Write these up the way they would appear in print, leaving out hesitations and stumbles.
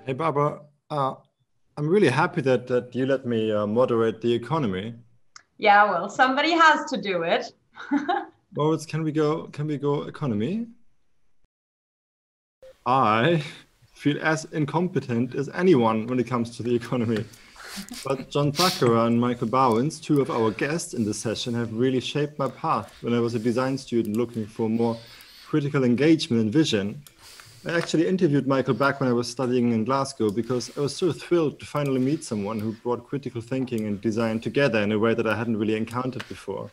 Hey, Barbara, I'm really happy that you let me moderate the economy. Yeah, well, somebody has to do it. Moritz, can we go economy? I feel as incompetent as anyone when it comes to the economy. But John Thackara and Michael Bauwens, two of our guests in this session, have really shaped my path when I was a design student looking for more critical engagement and vision. I actually interviewed Michael back when I was studying in Glasgow because I was so thrilled to finally meet someone who brought critical thinking and design together in a way that I hadn't really encountered before.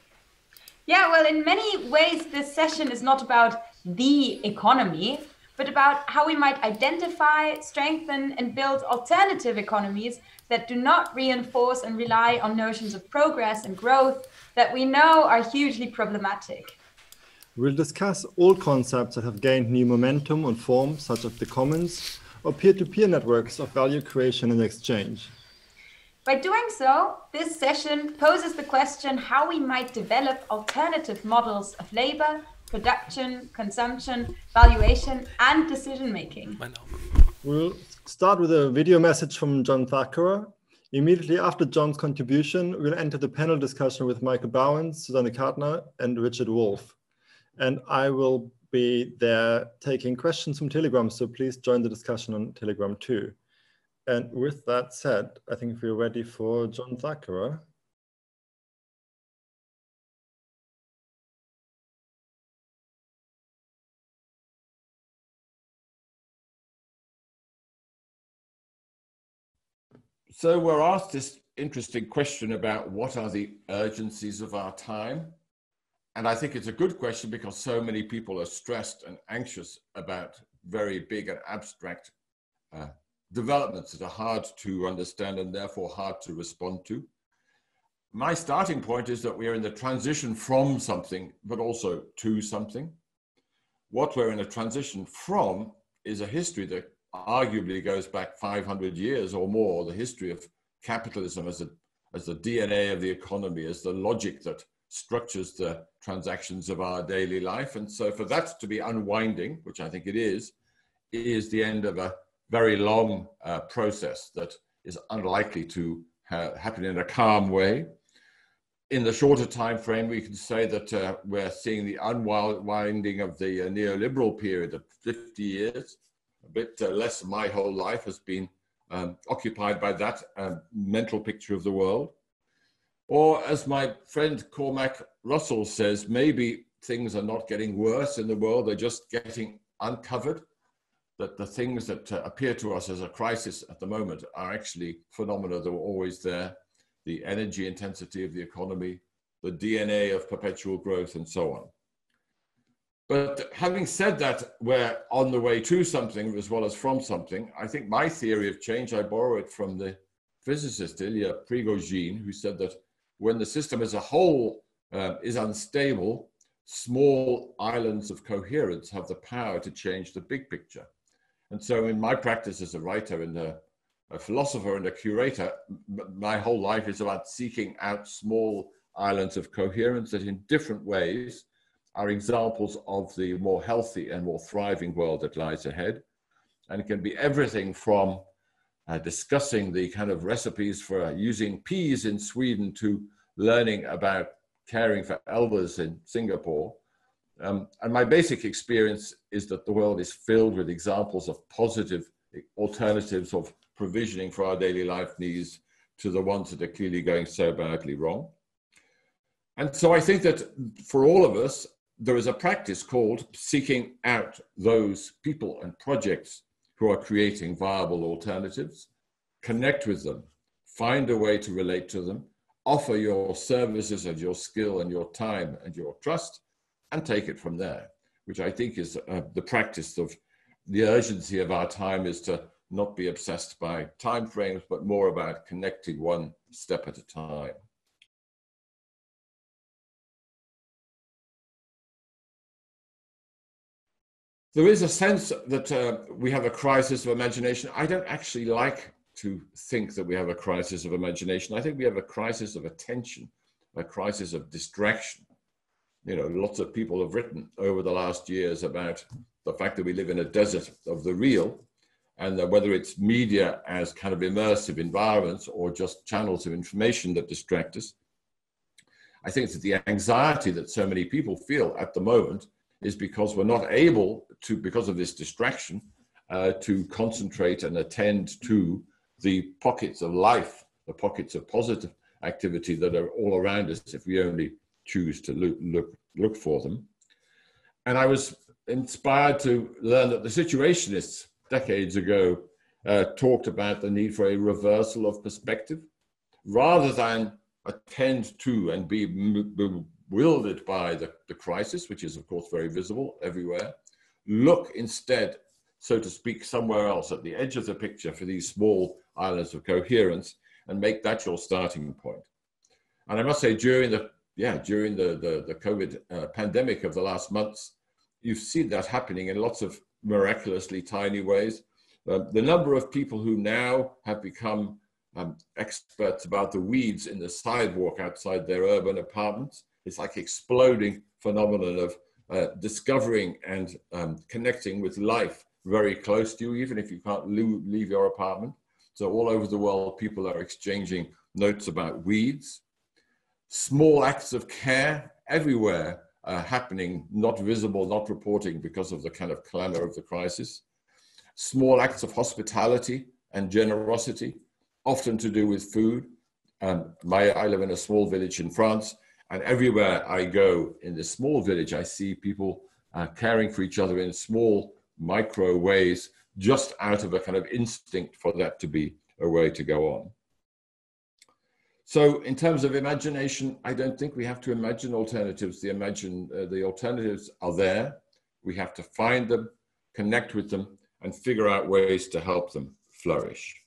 Yeah, well, in many ways, this session is not about the economy, but about how we might identify, strengthen, and build alternative economies that do not reinforce and rely on notions of progress and growth that we know are hugely problematic. We'll discuss old concepts that have gained new momentum and form, such as the commons or peer-to-peer networks of value creation and exchange. By doing so, this session poses the question how we might develop alternative models of labor, production, consumption, valuation, and decision-making. We'll start with a video message from John Thackara. Immediately after John's contribution, we'll enter the panel discussion with Michael Bauwens, Susanne Kadner, and Richard Wolff. And I will be there taking questions from Telegram, so please join the discussion on Telegram too. And with that said, I think we're ready for John Thackara. So we're asked this interesting question about what are the urgencies of our time? And I think it's a good question because so many people are stressed and anxious about very big and abstract developments that are hard to understand and therefore hard to respond to. My starting point is that we are in the transition from something, but also to something. What we're in a transition from is a history that arguably goes back 500 years or more, the history of capitalism as the DNA of the economy, as the logic that structures the transactions of our daily life. And so for that to be unwinding, which I think it is the end of a very long process that is unlikely to happen in a calm way. In the shorter time frame, we can say that we're seeing the unwinding of the neoliberal period of 50 years. A bit less of my whole life has been occupied by that mental picture of the world. Or as my friend Cormac Russell says, maybe things are not getting worse in the world, they're just getting uncovered, that the things that appear to us as a crisis at the moment are actually phenomena that were always there, the energy intensity of the economy, the DNA of perpetual growth, and so on. But having said that, we're on the way to something as well as from something. I think my theory of change, I borrow it from the physicist Ilya Prigogine, who said that when the system as a whole is unstable, small islands of coherence have the power to change the big picture. And so in my practice as a writer and a philosopher and a curator, my whole life is about seeking out small islands of coherence that in different ways are examples of the more healthy and more thriving world that lies ahead. And it can be everything from discussing the kind of recipes for using peas in Sweden to learning about caring for elders in Singapore. And my basic experience is that the world is filled with examples of positive alternatives of provisioning for our daily life needs to the ones that are clearly going so badly wrong. And so I think that for all of us, there is a practice called seeking out those people and projects who are creating viable alternatives, connect with them, find a way to relate to them, offer your services and your skill and your time and your trust, and take it from there, which I think is the practice of the urgency of our time, is to not be obsessed by timeframes, but more about connecting one step at a time. There is a sense that we have a crisis of imagination. I don't actually like to think that we have a crisis of imagination. I think we have a crisis of attention, a crisis of distraction. You know, lots of people have written over the last years about the fact that we live in a desert of the real. And whether it's media as kind of immersive environments or just channels of information that distract us, I think that the anxiety that so many people feel at the moment is because we're not able to, because of this distraction, to concentrate and attend to the pockets of life, the pockets of positive activity that are all around us if we only choose to look for them. And I was inspired to learn that the Situationists decades ago talked about the need for a reversal of perspective. Rather than attend to and be bewildered by the crisis, which is of course very visible everywhere, look instead, so to speak, somewhere else at the edge of the picture for these small islands of coherence and make that your starting point. And I must say, during the COVID pandemic of the last months, you've seen that happening in lots of miraculously tiny ways. The number of people who now have become experts about the weeds in the sidewalk outside their urban apartments, it's like exploding phenomenon of discovering and connecting with life very close to you, even if you can't leave your apartment. So all over the world, people are exchanging notes about weeds. Small acts of care everywhere happening, not visible, not reporting because of the kind of clamor of the crisis. Small acts of hospitality and generosity, often to do with food. I live in a small village in France, and everywhere I go in this small village, I see people caring for each other in small micro ways, just out of a kind of instinct for that to be a way to go on. So in terms of imagination, I don't think we have to imagine alternatives. The alternatives are there. We have to find them, connect with them, and figure out ways to help them flourish.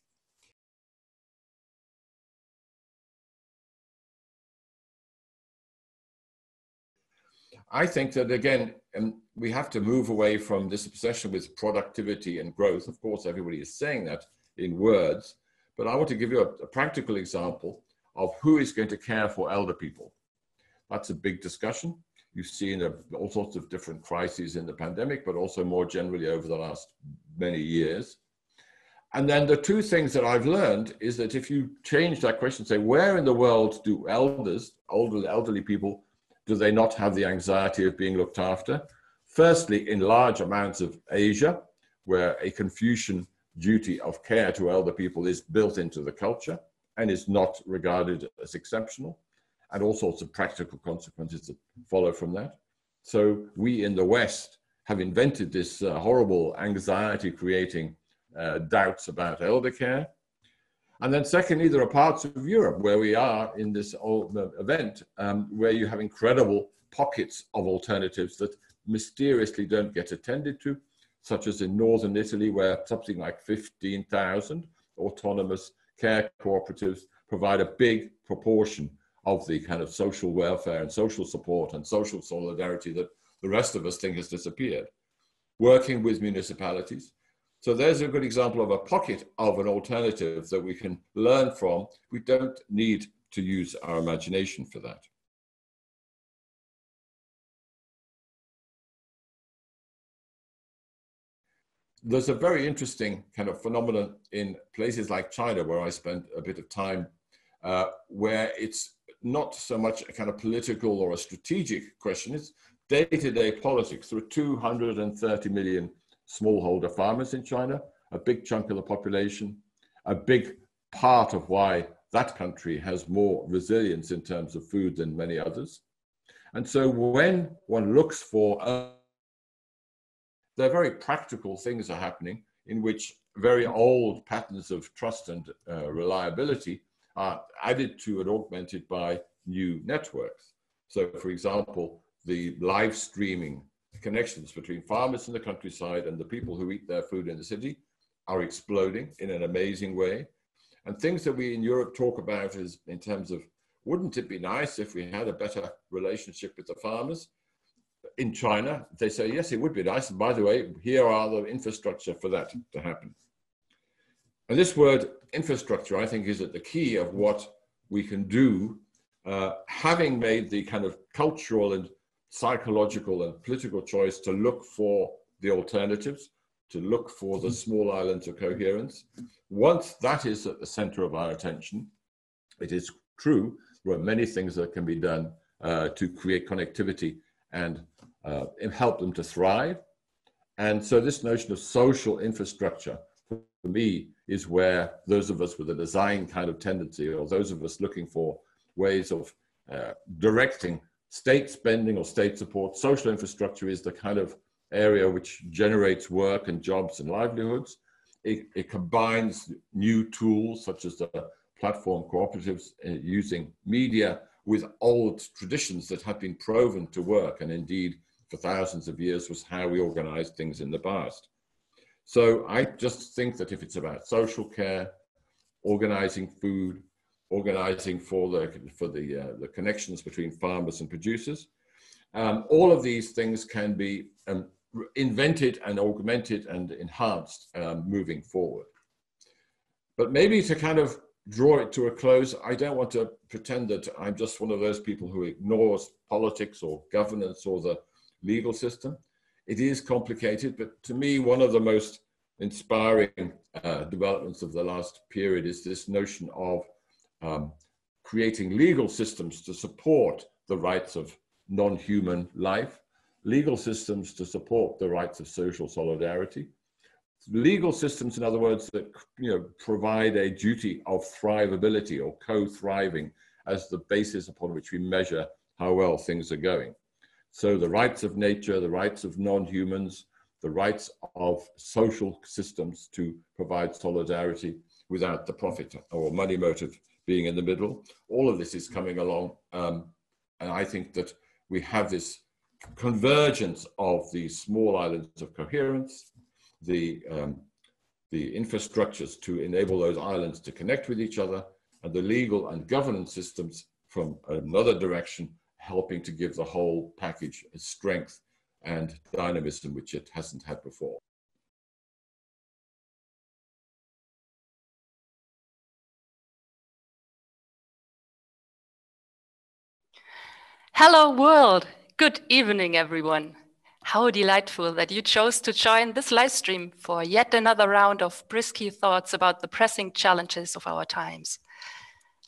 I think that, again, we have to move away from this obsession with productivity and growth. Of course, everybody is saying that in words, but I want to give you a practical example of who is going to care for elder people. That's a big discussion. You've seen all sorts of different crises in the pandemic, but also more generally over the last many years. And then the two things that I've learned is that if you change that question, say, where in the world do elderly people, do they not have the anxiety of being looked after? Firstly, in large amounts of Asia, where a Confucian duty of care to elder people is built into the culture and is not regarded as exceptional, and all sorts of practical consequences that follow from that. So we in the West have invented this horrible anxiety-creating doubts about elder care. And then secondly, there are parts of Europe where we are in this event where you have incredible pockets of alternatives that mysteriously don't get attended to, such as in northern Italy, where something like 15,000 autonomous care cooperatives provide a big proportion of the kind of social welfare and social support and social solidarity that the rest of us think has disappeared, working with municipalities. So there's a good example of a pocket of an alternative that we can learn from. We don't need to use our imagination for that. There's a very interesting kind of phenomenon in places like China, where I spent a bit of time, where it's not so much a kind of political or a strategic question, it's day-to-day politics. There are 230 million smallholder farmers in China, a big chunk of the population, a big part of why that country has more resilience in terms of food than many others. And so when one looks for, there are very practical things are happening in which very old patterns of trust and reliability are added to and augmented by new networks. So for example, the live streaming connections between farmers in the countryside and the people who eat their food in the city are exploding in an amazing way. And things that we in Europe talk about is in terms of, wouldn't it be nice if we had a better relationship with the farmers? In China, they say, yes, it would be nice. And by the way, here are the infrastructure for that to happen. And this word infrastructure, I think, is at the key of what we can do, having made the kind of cultural and psychological and political choice to look for the alternatives, to look for the small islands of coherence. Once that is at the center of our attention, it is true there are many things that can be done to create connectivity and help them to thrive. And so this notion of social infrastructure, for me, is where those of us with a design kind of tendency, or those of us looking for ways of directing state spending or state support, social infrastructure is the kind of area which generates work and jobs and livelihoods. It combines new tools such as the platform cooperatives using media with old traditions that have been proven to work, and indeed for thousands of years was how we organized things in the past. So I just think that if it's about social care, organizing food, organizing for the connections between farmers and producers, all of these things can be invented and augmented and enhanced moving forward. But maybe to kind of draw it to a close, I don't want to pretend that I'm just one of those people who ignores politics or governance or the legal system. It is complicated, but to me, one of the most inspiring developments of the last period is this notion of creating legal systems to support the rights of non-human life, legal systems to support the rights of social solidarity, legal systems, in other words, that provide a duty of thrivability or co-thriving as the basis upon which we measure how well things are going. So the rights of nature, the rights of non-humans, the rights of social systems to provide solidarity without the profit or money motive being in the middle. All of this is coming along. And I think that we have this convergence of these small islands of coherence, the infrastructures to enable those islands to connect with each other, and the legal and governance systems from another direction, helping to give the whole package a strength and dynamism which it hasn't had before. Hello world! Good evening, everyone. How delightful that you chose to join this live stream for yet another round of brisky thoughts about the pressing challenges of our times.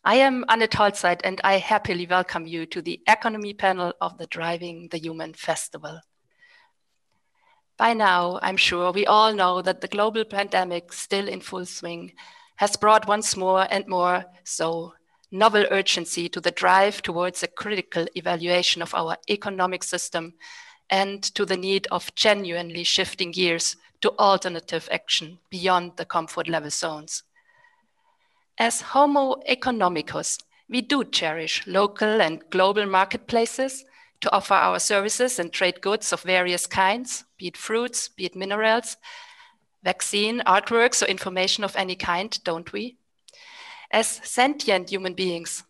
I am Anett Holzheid, and I happily welcome you to the economy panel of the Driving the Human Festival. By now, I'm sure we all know that the global pandemic, still in full swing, has brought once more and more so novel urgency to the drive towards a critical evaluation of our economic system and to the need of genuinely shifting gears to alternative action beyond the comfort level zones. As Homo economicus, we do cherish local and global marketplaces to offer our services and trade goods of various kinds, be it fruits, be it minerals, vaccine, artworks, or information of any kind, don't we? As sentient human beings,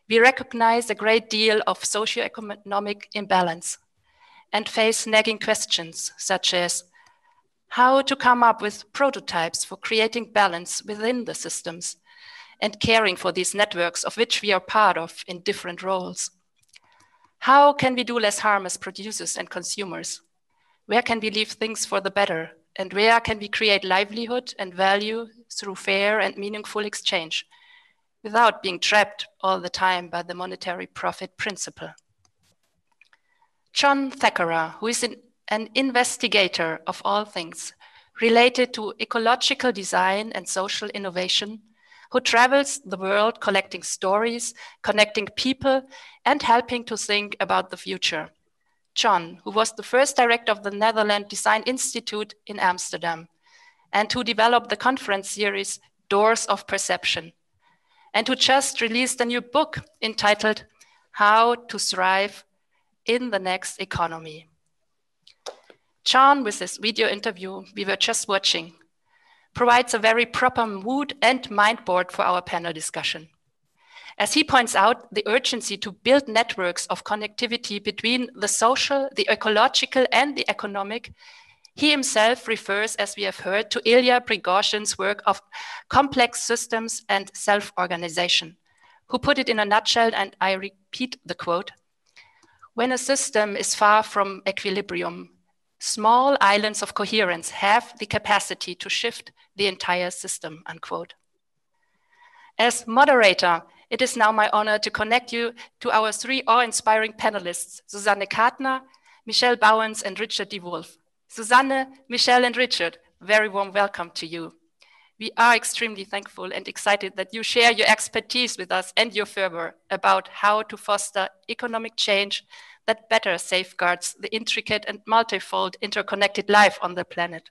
we recognize a great deal of socioeconomic imbalance and face nagging questions such as how to come up with prototypes for creating balance within the systems and caring for these networks of which we are part of in different roles. How can we do less harm as producers and consumers? Where can we leave things for the better? And where can we create livelihood and value through fair and meaningful exchange without being trapped all the time by the monetary profit principle? John Thackara, who is an investigator of all things related to ecological design and social innovation, who travels the world collecting stories, connecting people, and helping to think about the future. John, who was the first director of the Netherlands Design Institute in Amsterdam, and who developed the conference series Doors of Perception, and who just released a new book entitled How to Thrive in the Next Economy. John, with this video interview we were just watching, provides a very proper mood and mind board for our panel discussion. As he points out, the urgency to build networks of connectivity between the social, the ecological, and the economic, he himself refers, as we have heard, to Ilya Prigozhin's work of complex systems and self-organization, who put it in a nutshell, and I repeat the quote, "When a system is far from equilibrium, Small islands of coherence have the capacity to shift the entire system, unquote. As moderator, it is now my honor to connect you to our three awe-inspiring panelists, Susanne Kadner, Michel Bauwens, and Richard de Wolff. Susanne, Michel, and Richard, very warm welcome to you. We are extremely thankful and excited that you share your expertise with us and your fervor about how to foster economic change that better safeguards the intricate and multifold interconnected life on the planet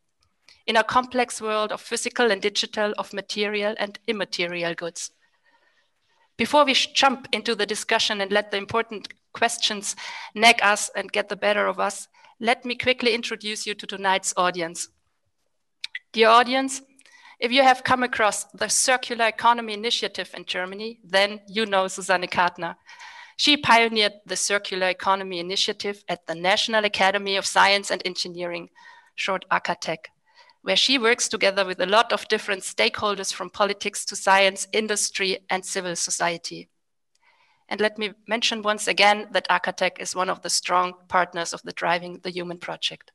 in a complex world of physical and digital, of material and immaterial goods. Before we jump into the discussion and let the important questions nag us and get the better of us, let me quickly introduce you to tonight's audience. Dear audience, if you have come across the Circular Economy Initiative in Germany, then you know Susanne Kadner. She pioneered the Circular Economy Initiative at the National Academy of Science and Engineering, short acatech, where she works together with a lot of different stakeholders from politics to science, industry, and civil society. And let me mention once again that acatech is one of the strong partners of the Driving the Human project.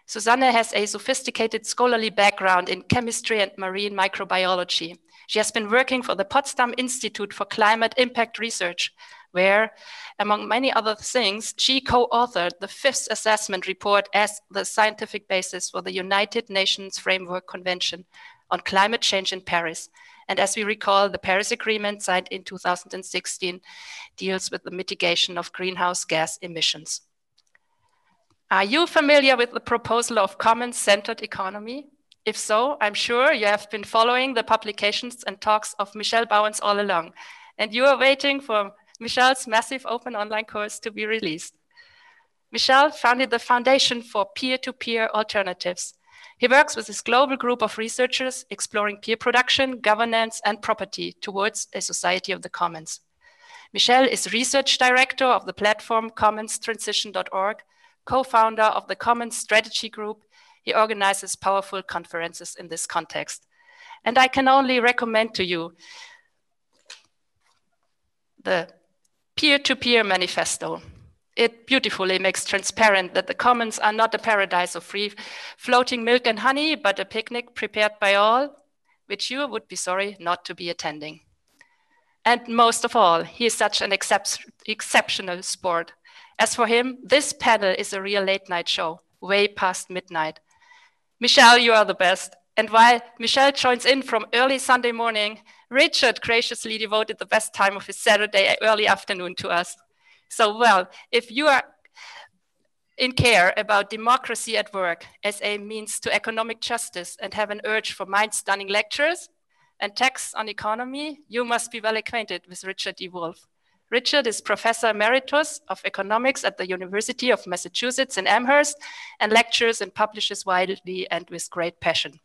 Susanne has a sophisticated scholarly background in chemistry and marine microbiology. She has been working for the Potsdam Institute for Climate Impact Research, where, among many other things, she co-authored the 5th assessment report as the scientific basis for the United Nations Framework Convention on Climate Change in Paris. And as we recall, the Paris Agreement signed in 2016 deals with the mitigation of greenhouse gas emissions. Are you familiar with the proposal of commons-centered economy? If so, I'm sure you have been following the publications and talks of Michel Bauwens all along, and you are waiting for Michel's massive open online course to be released. Michel founded the Foundation for Peer-to-Peer Alternatives. He works with his global group of researchers exploring peer production, governance, and property towards a society of the commons. Michel is research director of the platform commonstransition.org, co-founder of the Commons Strategy Group. He organizes powerful conferences in this context. And I can only recommend to you the Peer-to-Peer Manifesto. It beautifully makes transparent that the commons are not a paradise of free floating milk and honey, but a picnic prepared by all, which you would be sorry not to be attending. And most of all, he is such an exceptional sport. As for him, this panel is a real late night show, way past midnight. Michel, you are the best. And while Michel joins in from early Sunday morning, Richard graciously devoted the best time of his Saturday early afternoon to us. So, well, if you are in care about democracy at work as a means to economic justice and have an urge for mind-stunning lectures and texts on economy, you must be well acquainted with Richard de Wolff. Richard is Professor Emeritus of Economics at the University of Massachusetts in Amherst and lectures and publishes widely and with great passion.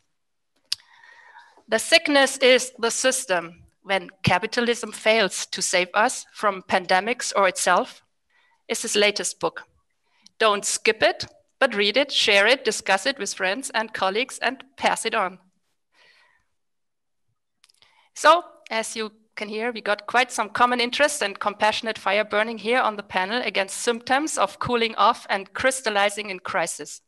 The sickness is the system. When capitalism fails to save us from pandemics or itself, is his latest book. Don't skip it, but read it, share it, discuss it with friends and colleagues, and pass it on. So, as you can hear, we got quite some common interest and compassionate fire burning here on the panel against symptoms of cooling off and crystallizing in crisis.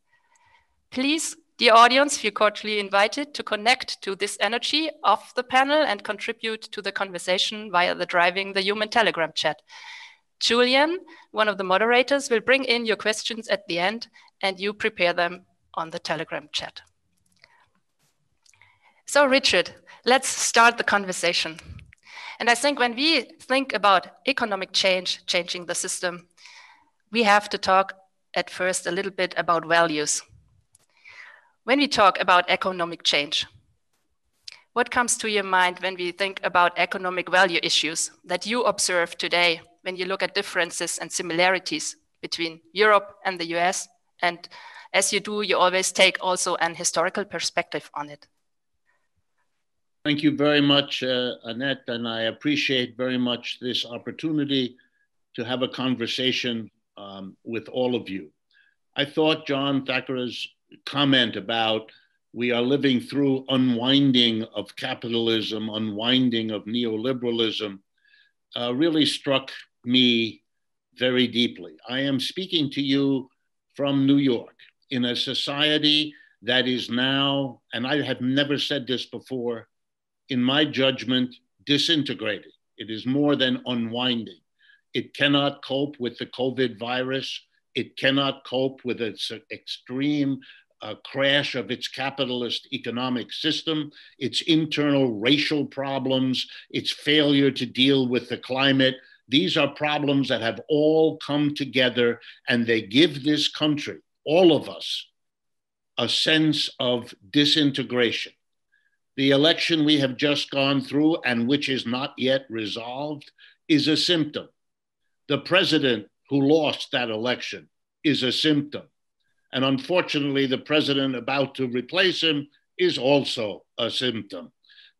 Please, dear audience, feel cordially invited to connect to this energy of the panel and contribute to the conversation via the Driving the Human Telegram chat. Julian, one of the moderators, will bring in your questions at the end and you prepare them on the Telegram chat. So Richard, let's start the conversation. And I think when we think about economic change, changing the system, we have to talk at first a little bit about values. When we talk about economic change, what comes to your mind when we think about economic value issues that you observe today when you look at differences and similarities between Europe and the US? And as you do, you always take also an historical perspective on it. Thank you very much, Anett, and I appreciate very much this opportunity to have a conversation with all of you. I thought John Thackara's comment about we are living through unwinding of capitalism, unwinding of neoliberalism, really struck me very deeply. I am speaking to you from New York in a society that is now, and I have never said this before, in my judgment, disintegrating. It is more than unwinding. It cannot cope with the COVID virus. It cannot cope with its extreme crash of its capitalist economic system, its internal racial problems, its failure to deal with the climate. These are problems that have all come together, and they give this country, all of us, a sense of disintegration. The election we have just gone through, and which is not yet resolved, is a symptom. The president who lost that election is a symptom. And unfortunately, the president about to replace him is also a symptom.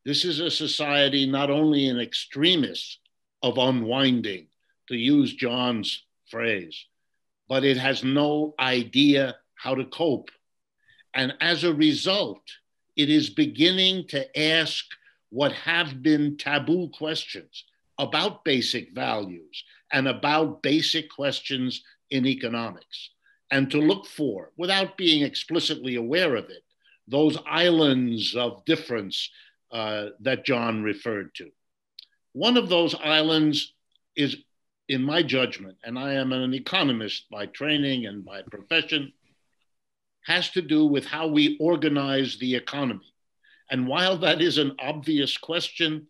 This is a society not only in extremis of unwinding, to use John's phrase, but it has no idea how to cope. And as a result, it is beginning to ask what have been taboo questions about basic values and about basic questions in economics, and to look for, without being explicitly aware of it, those islands of difference that John referred to. One of those islands is, in my judgment, and I am an economist by training and by profession, has to do with how we organize the economy. And while that is an obvious question,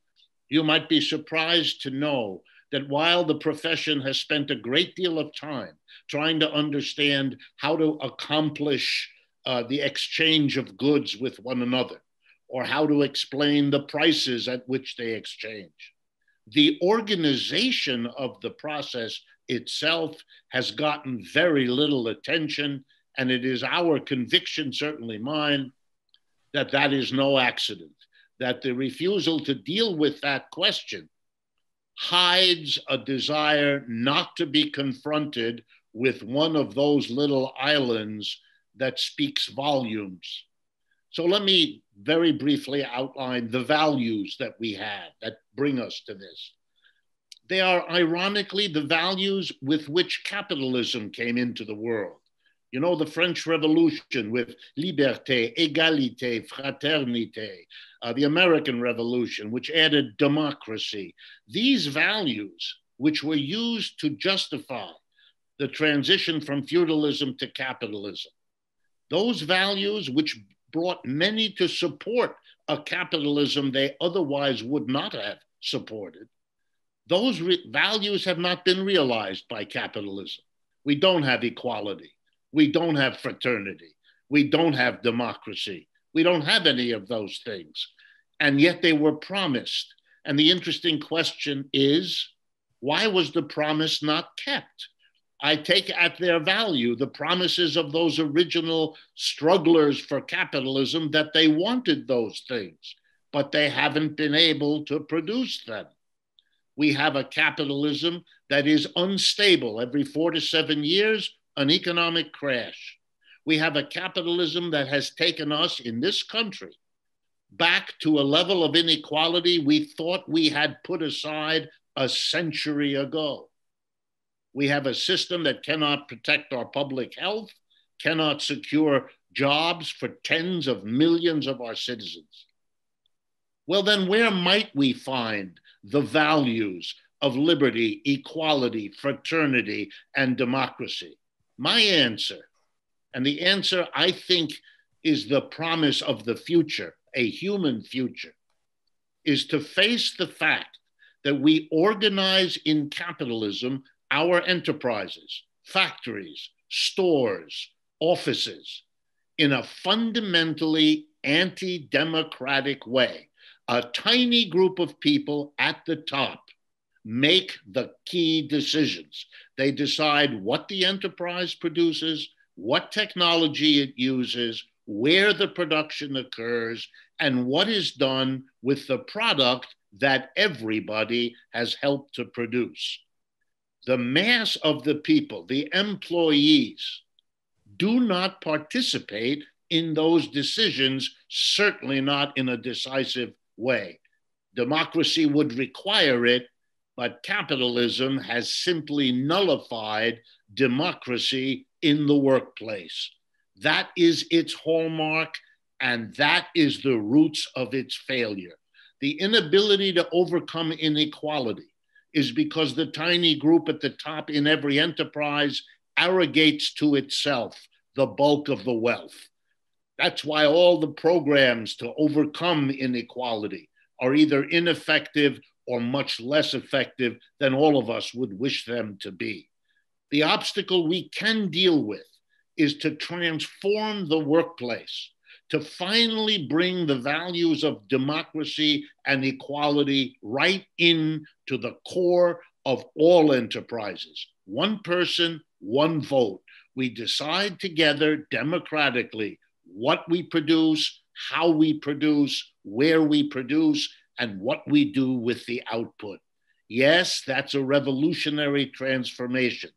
you might be surprised to know that while the profession has spent a great deal of time trying to understand how to accomplish the exchange of goods with one another, or how to explain the prices at which they exchange, the organization of the process itself has gotten very little attention, and it is our conviction, certainly mine, that that is no accident, that the refusal to deal with that question hides a desire not to be confronted with one of those little islands that speaks volumes. So let me very briefly outline the values that we have that bring us to this. They are ironically the values with which capitalism came into the world. You know, the French Revolution with liberté, égalité, fraternité, the American Revolution, which added democracy. These values, which were used to justify the transition from feudalism to capitalism, those values which brought many to support a capitalism they otherwise would not have supported, those values have not been realized by capitalism. We don't have equality. We don't have fraternity. We don't have democracy. We don't have any of those things. And yet they were promised. And the interesting question is, why was the promise not kept? I take at their value the promises of those original strugglers for capitalism that they wanted those things, but they haven't been able to produce them. We have a capitalism that is unstable. Every 4 to 7 years, an economic crash. We have a capitalism that has taken us in this country back to a level of inequality we thought we had put aside a century ago. We have a system that cannot protect our public health, cannot secure jobs for tens of millions of our citizens. Well, then where might we find the values of liberty, equality, fraternity, and democracy? My answer, and the answer I think is the promise of the future, a human future, is to face the fact that we organize in capitalism our enterprises, factories, stores, offices, in a fundamentally anti-democratic way. A tiny group of people at the top make the key decisions. They decide what the enterprise produces, what technology it uses, where the production occurs, and what is done with the product that everybody has helped to produce. The mass of the people, the employees, do not participate in those decisions, certainly not in a decisive way. Democracy would require it, but capitalism has simply nullified democracy in the workplace. That is its hallmark, and that is the roots of its failure. The inability to overcome inequality is because the tiny group at the top in every enterprise arrogates to itself the bulk of the wealth. That's why all the programs to overcome inequality are either ineffective or much less effective than all of us would wish them to be. The obstacle we can deal with is to transform the workplace, to finally bring the values of democracy and equality right into the core of all enterprises. One person, one vote. We decide together democratically what we produce, how we produce, where we produce, and what we do with the output. Yes, that's a revolutionary transformation,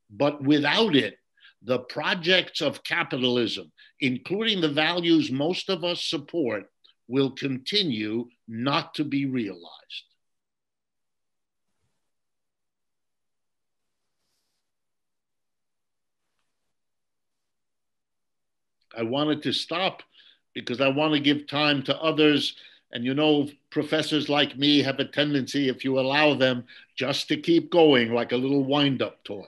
but without it, the projects of capitalism, including the values most of us support, will continue not to be realized. I wanted to stop because I want to give time to others. And you know, professors like me have a tendency, if you allow them, just to keep going like a little wind-up toy.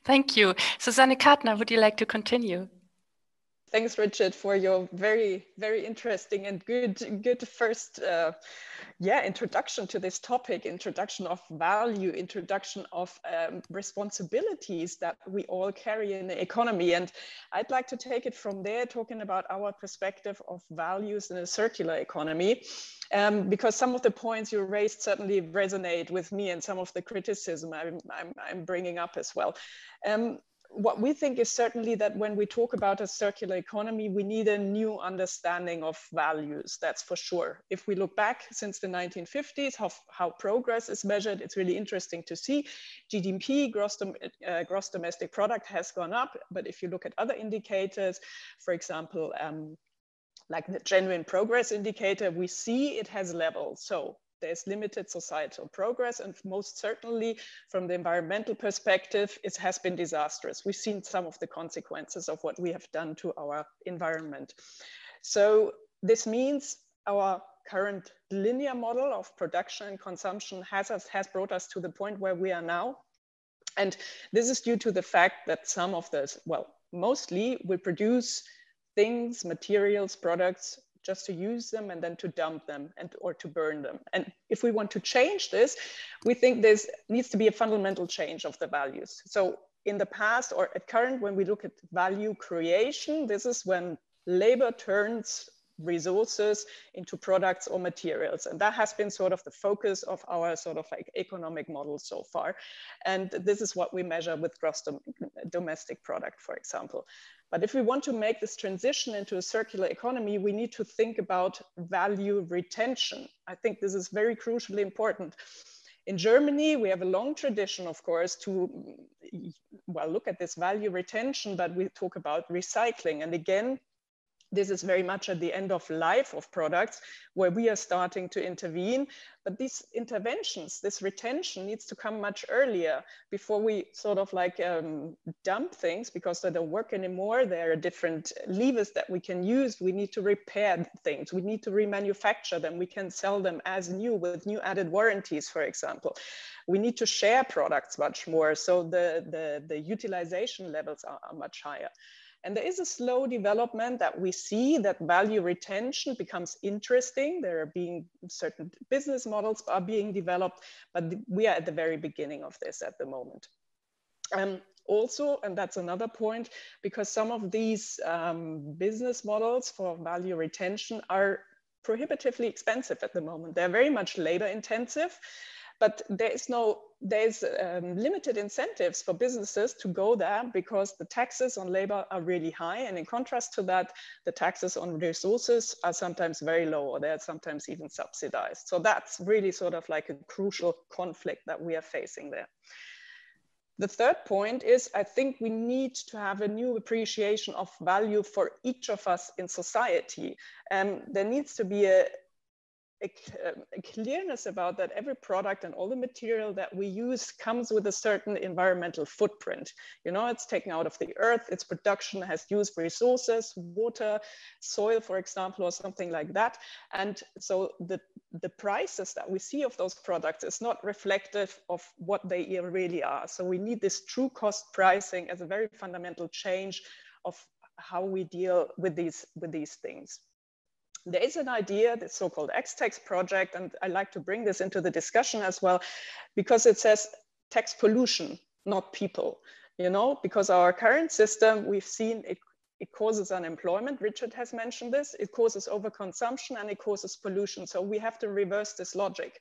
Thank you. Susanne Kadner, would you like to continue? Thanks, Richard, for your very, very interesting and good first introduction to this topic, introduction of value, introduction of responsibilities that we all carry in the economy. And I'd like to take it from there, talking about our perspective of values in a circular economy, because some of the points you raised certainly resonate with me and some of the criticism I'm bringing up as well. What we think is certainly that when we talk about a circular economy, we need a new understanding of values, that's for sure. If we look back since the 1950s, how progress is measured, it's really interesting to see. GDP, gross domestic product, has gone up, but if you look at other indicators, for example, like the genuine progress indicator, we see it has leveled. So there's limited societal progress, and most certainly from the environmental perspective, it has been disastrous. We've seen some of the consequences of what we have done to our environment. So this means our current linear model of production and consumption has brought us to the point where we are now. And this is due to the fact that some of this, well, mostly we produce things, materials, products, just to use them and then to dump them or to burn them. And if we want to change this, we think there needs to be a fundamental change of the values. So in the past or at current, when we look at value creation, this is when labor turns resources into products or materials. And that has been sort of the focus of our sort of like economic model so far. And this is what we measure with gross domestic product, for example. But if we want to make this transition into a circular economy, we need to think about value retention. I think this is very crucially important. In Germany, we have a long tradition, of course, to, well, look at this value retention, but we talk about recycling. And again, this is very much at the end of life of products where we are starting to intervene. But these interventions, this retention needs to come much earlier before we sort of like dump things because they don't work anymore. There are different levers that we can use. We need to repair things. We need to remanufacture them. We can sell them as new with new added warranties, for example. We need to share products much more. So the utilization levels are much higher. And there is a slow development that we see that value retention becomes interesting. There are being certain business models are being developed, but we are at the very beginning of this at the moment. Also, and that's another point, because some of these business models for value retention are prohibitively expensive at the moment. They're very much labor intensive, but there's limited incentives for businesses to go there because the taxes on labor are really high. And in contrast to that, the taxes on resources are sometimes very low, or they're sometimes even subsidized. So that's really sort of like a crucial conflict that we are facing there. The third point is, I think we need to have a new appreciation of value for each of us in society. There needs to be a a clearness about that every product and all the material that we use comes with a certain environmental footprint. You know, it's taken out of the earth, its production has used resources, water, soil, for example, or something like that. And so the prices that we see of those products is not reflective of what they really are. So we need this true cost pricing as a very fundamental change of how we deal with these things. There is an idea, the so-called acatech project, and I like to bring this into the discussion as well, because it says tax pollution, not people. You know, because our current system, we've seen it causes unemployment. Richard has mentioned this. It causes overconsumption and it causes pollution. So we have to reverse this logic.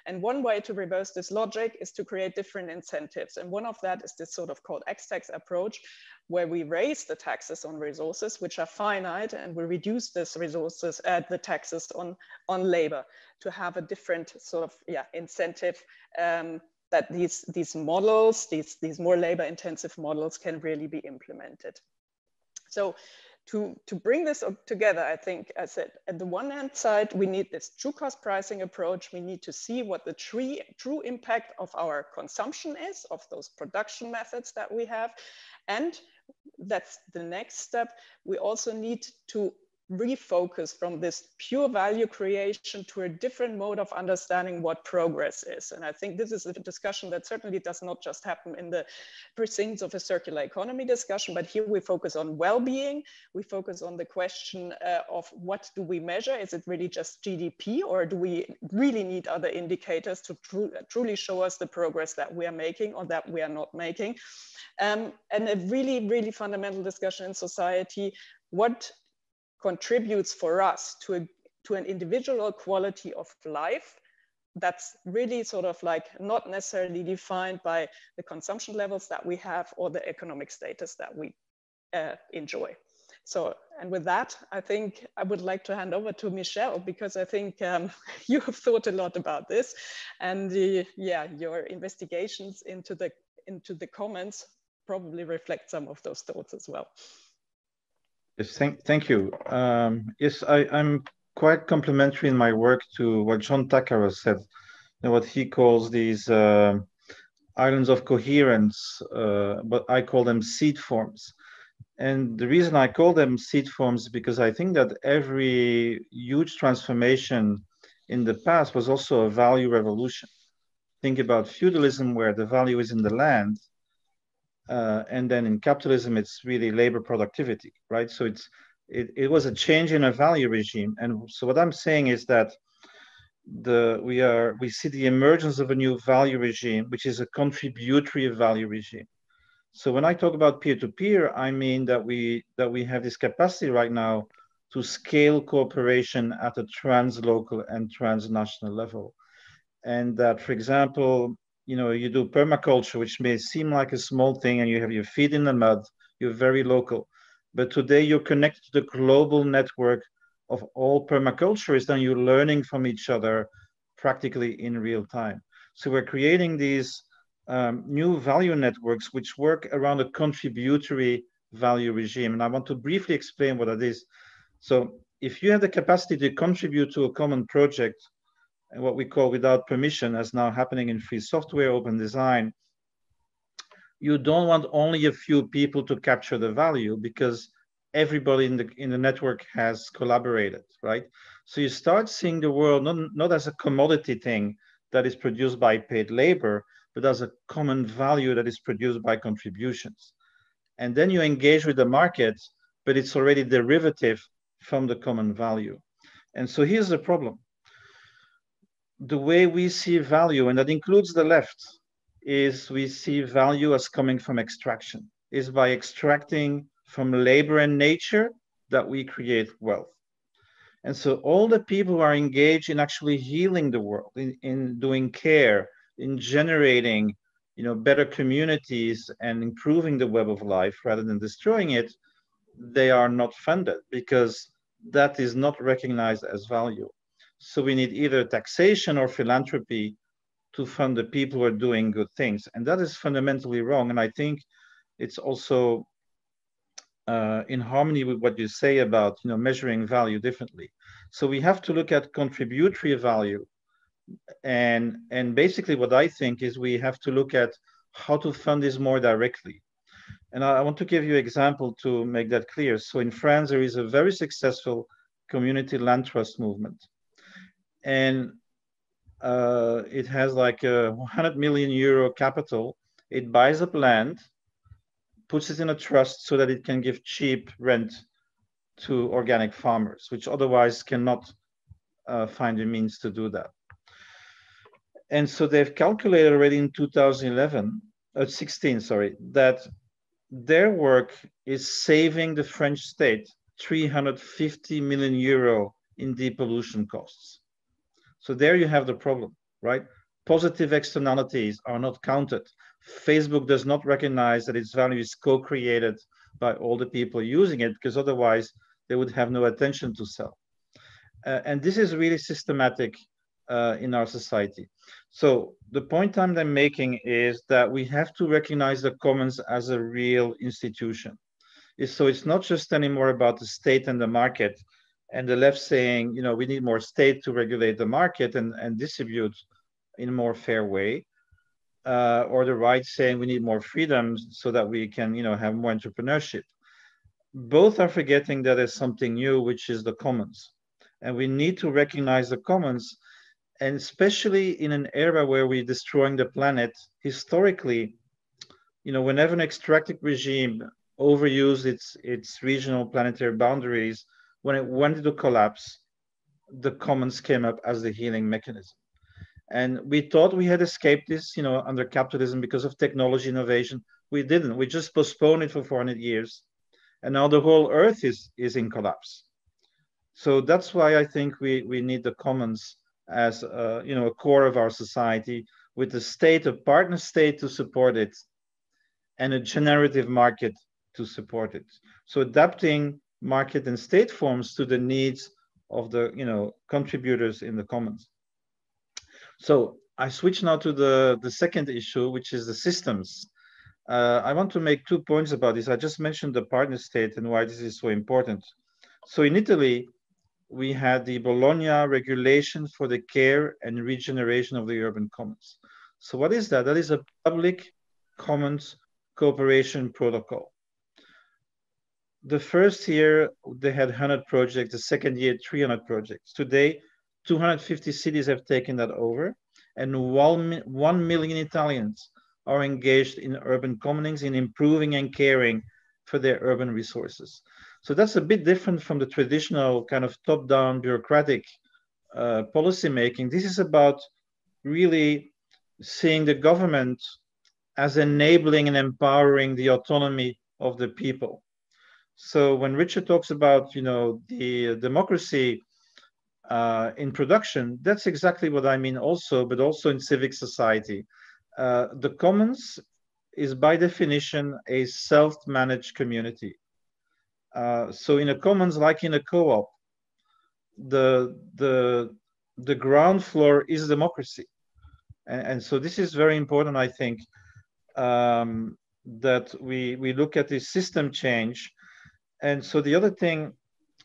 And one way to reverse this logic is to create different incentives. And one of that is this sort of called acatech approach, where we raise the taxes on resources, which are finite, and we reduce this resources, the taxes on labor, to have a different sort of incentive that these models, these more labor intensive models can really be implemented. So to bring this together, I think, as I said, at the one hand side, we need this true cost pricing approach. We need to see what the true impact of our consumption is, of those production methods that we have. And that's the next step. We also need to refocus from this pure value creation to a different mode of understanding what progress is. And I think this is a discussion that certainly does not just happen in the precincts of a circular economy discussion, but here we focus on well-being. We focus on the question of what do we measure? Is it really just GDP, or do we really need other indicators to truly show us the progress that we are making or that we are not making? And a really, really fundamental discussion in society, what contributes for us to an individual quality of life that's really sort of like not necessarily defined by the consumption levels that we have or the economic status that we enjoy. So, and with that, I think I would like to hand over to Michel, because I think you have thought a lot about this, and your investigations into the comments probably reflect some of those thoughts as well. Yes, thank you. Yes, I'm quite complimentary in my work to what John Thackara said, what he calls these islands of coherence, but I call them seed forms. And the reason I call them seed forms is because I think that every huge transformation in the past was also a value revolution. Think about feudalism, where the value is in the land. And then in capitalism, it's really labor productivity, right? So it was a change in a value regime. And so what I'm saying is that we see the emergence of a new value regime, which is a contributory value regime. So when I talk about peer-to-peer, I mean that we have this capacity right now to scale cooperation at a translocal and transnational level. And that, for example, you know, you do permaculture, which may seem like a small thing, and you have your feet in the mud, you're very local. But today you're connected to the global network of all permaculturists, and you're learning from each other practically in real time. So we're creating these new value networks which work around a contributory value regime. And I want to briefly explain what it is. So if you have the capacity to contribute to a common project, and what we call without permission, as now happening in free software, open design, you don't want only a few people to capture the value, because everybody in the network has collaborated, right? So you start seeing the world not as a commodity thing that is produced by paid labor, but as a common value that is produced by contributions. And then you engage with the market, but it's already derivative from the common value. And so here's the problem. The way we see value, and that includes the left, is we see value as coming from extraction. Is by extracting from labor and nature that we create wealth. And so all the people who are engaged in actually healing the world, in doing care, in generating, you know, better communities and improving the web of life rather than destroying it, they are not funded, because that is not recognized as value. So we need either taxation or philanthropy to fund the people who are doing good things. And that is fundamentally wrong. And I think it's also in harmony with what you say about, you know, measuring value differently. So we have to look at contributory value, and basically what I think is we have to look at how to fund this more directly. And I want to give you an example to make that clear. So in France, there is a very successful community land trust movement, and it has like a 100 million euro capital. It buys up land, puts it in a trust so that it can give cheap rent to organic farmers, which otherwise cannot find the means to do that. And so they've calculated already in 2016, that their work is saving the French state 350 million euro in depollution costs. So there you have the problem, right? Positive externalities are not counted. Facebook does not recognize that its value is co-created by all the people using it, because otherwise they would have no attention to sell. And this is really systematic in our society. So the point I'm then making is that we have to recognize the commons as a real institution. So it's not just anymore about the state and the market, and the left saying, you know, we need more state to regulate the market and distribute in a more fair way, or the right saying we need more freedom so that we can, you know, have more entrepreneurship. Both are forgetting that there's something new, which is the commons. And we need to recognize the commons, and especially in an era where we're destroying the planet. Historically, you know, whenever an extractive regime overused its regional planetary boundaries, when it went into collapse, the commons came up as the healing mechanism. And we thought we had escaped this, you know, under capitalism because of technology innovation. We didn't. We just postponed it for 400 years. And now the whole earth is in collapse. So that's why I think we need the commons as you know, a core of our society, with the state, a partner state to support it, and a generative market to support it. So adapting market and state forms to the needs of the, you know, contributors in the commons. So I switch now to the second issue, which is the systems. I want to make 2 points about this. I just mentioned the partner state and why this is so important. So in Italy, we had the Bologna regulation for the care and regeneration of the urban commons. So what is that? That is a public commons cooperation protocol. The first year, they had 100 projects. The second year, 300 projects. Today, 250 cities have taken that over, and 1 million Italians are engaged in urban commonings, in improving and caring for their urban resources. So that's a bit different from the traditional kind of top-down bureaucratic policy making. This is about really seeing the government as enabling and empowering the autonomy of the people. So when Richard talks about, you know, the democracy in production, that's exactly what I mean also, but also in civic society. The commons is by definition a self-managed community. So in a commons, like in a co-op, the ground floor is democracy. And so this is very important, I think, that we look at this system change. And so the other thing,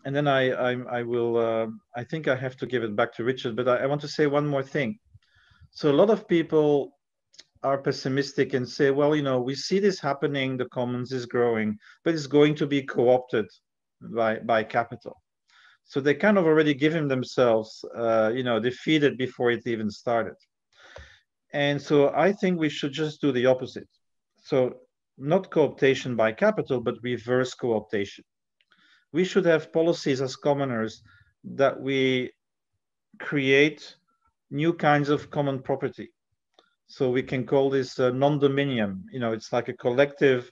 and then I will, I think I have to give it back to Richard, but I want to say one more thing. So a lot of people are pessimistic and say, well, you know, we see this happening, the commons is growing, but it's going to be co-opted by capital. So they kind of already given themselves, you know, defeated before it even started. And so I think we should just do the opposite. So not co-optation by capital, but reverse co-optation. We should have policies as commoners that we create new kinds of common property. So we can call this non-dominium. You know, it's like a collective.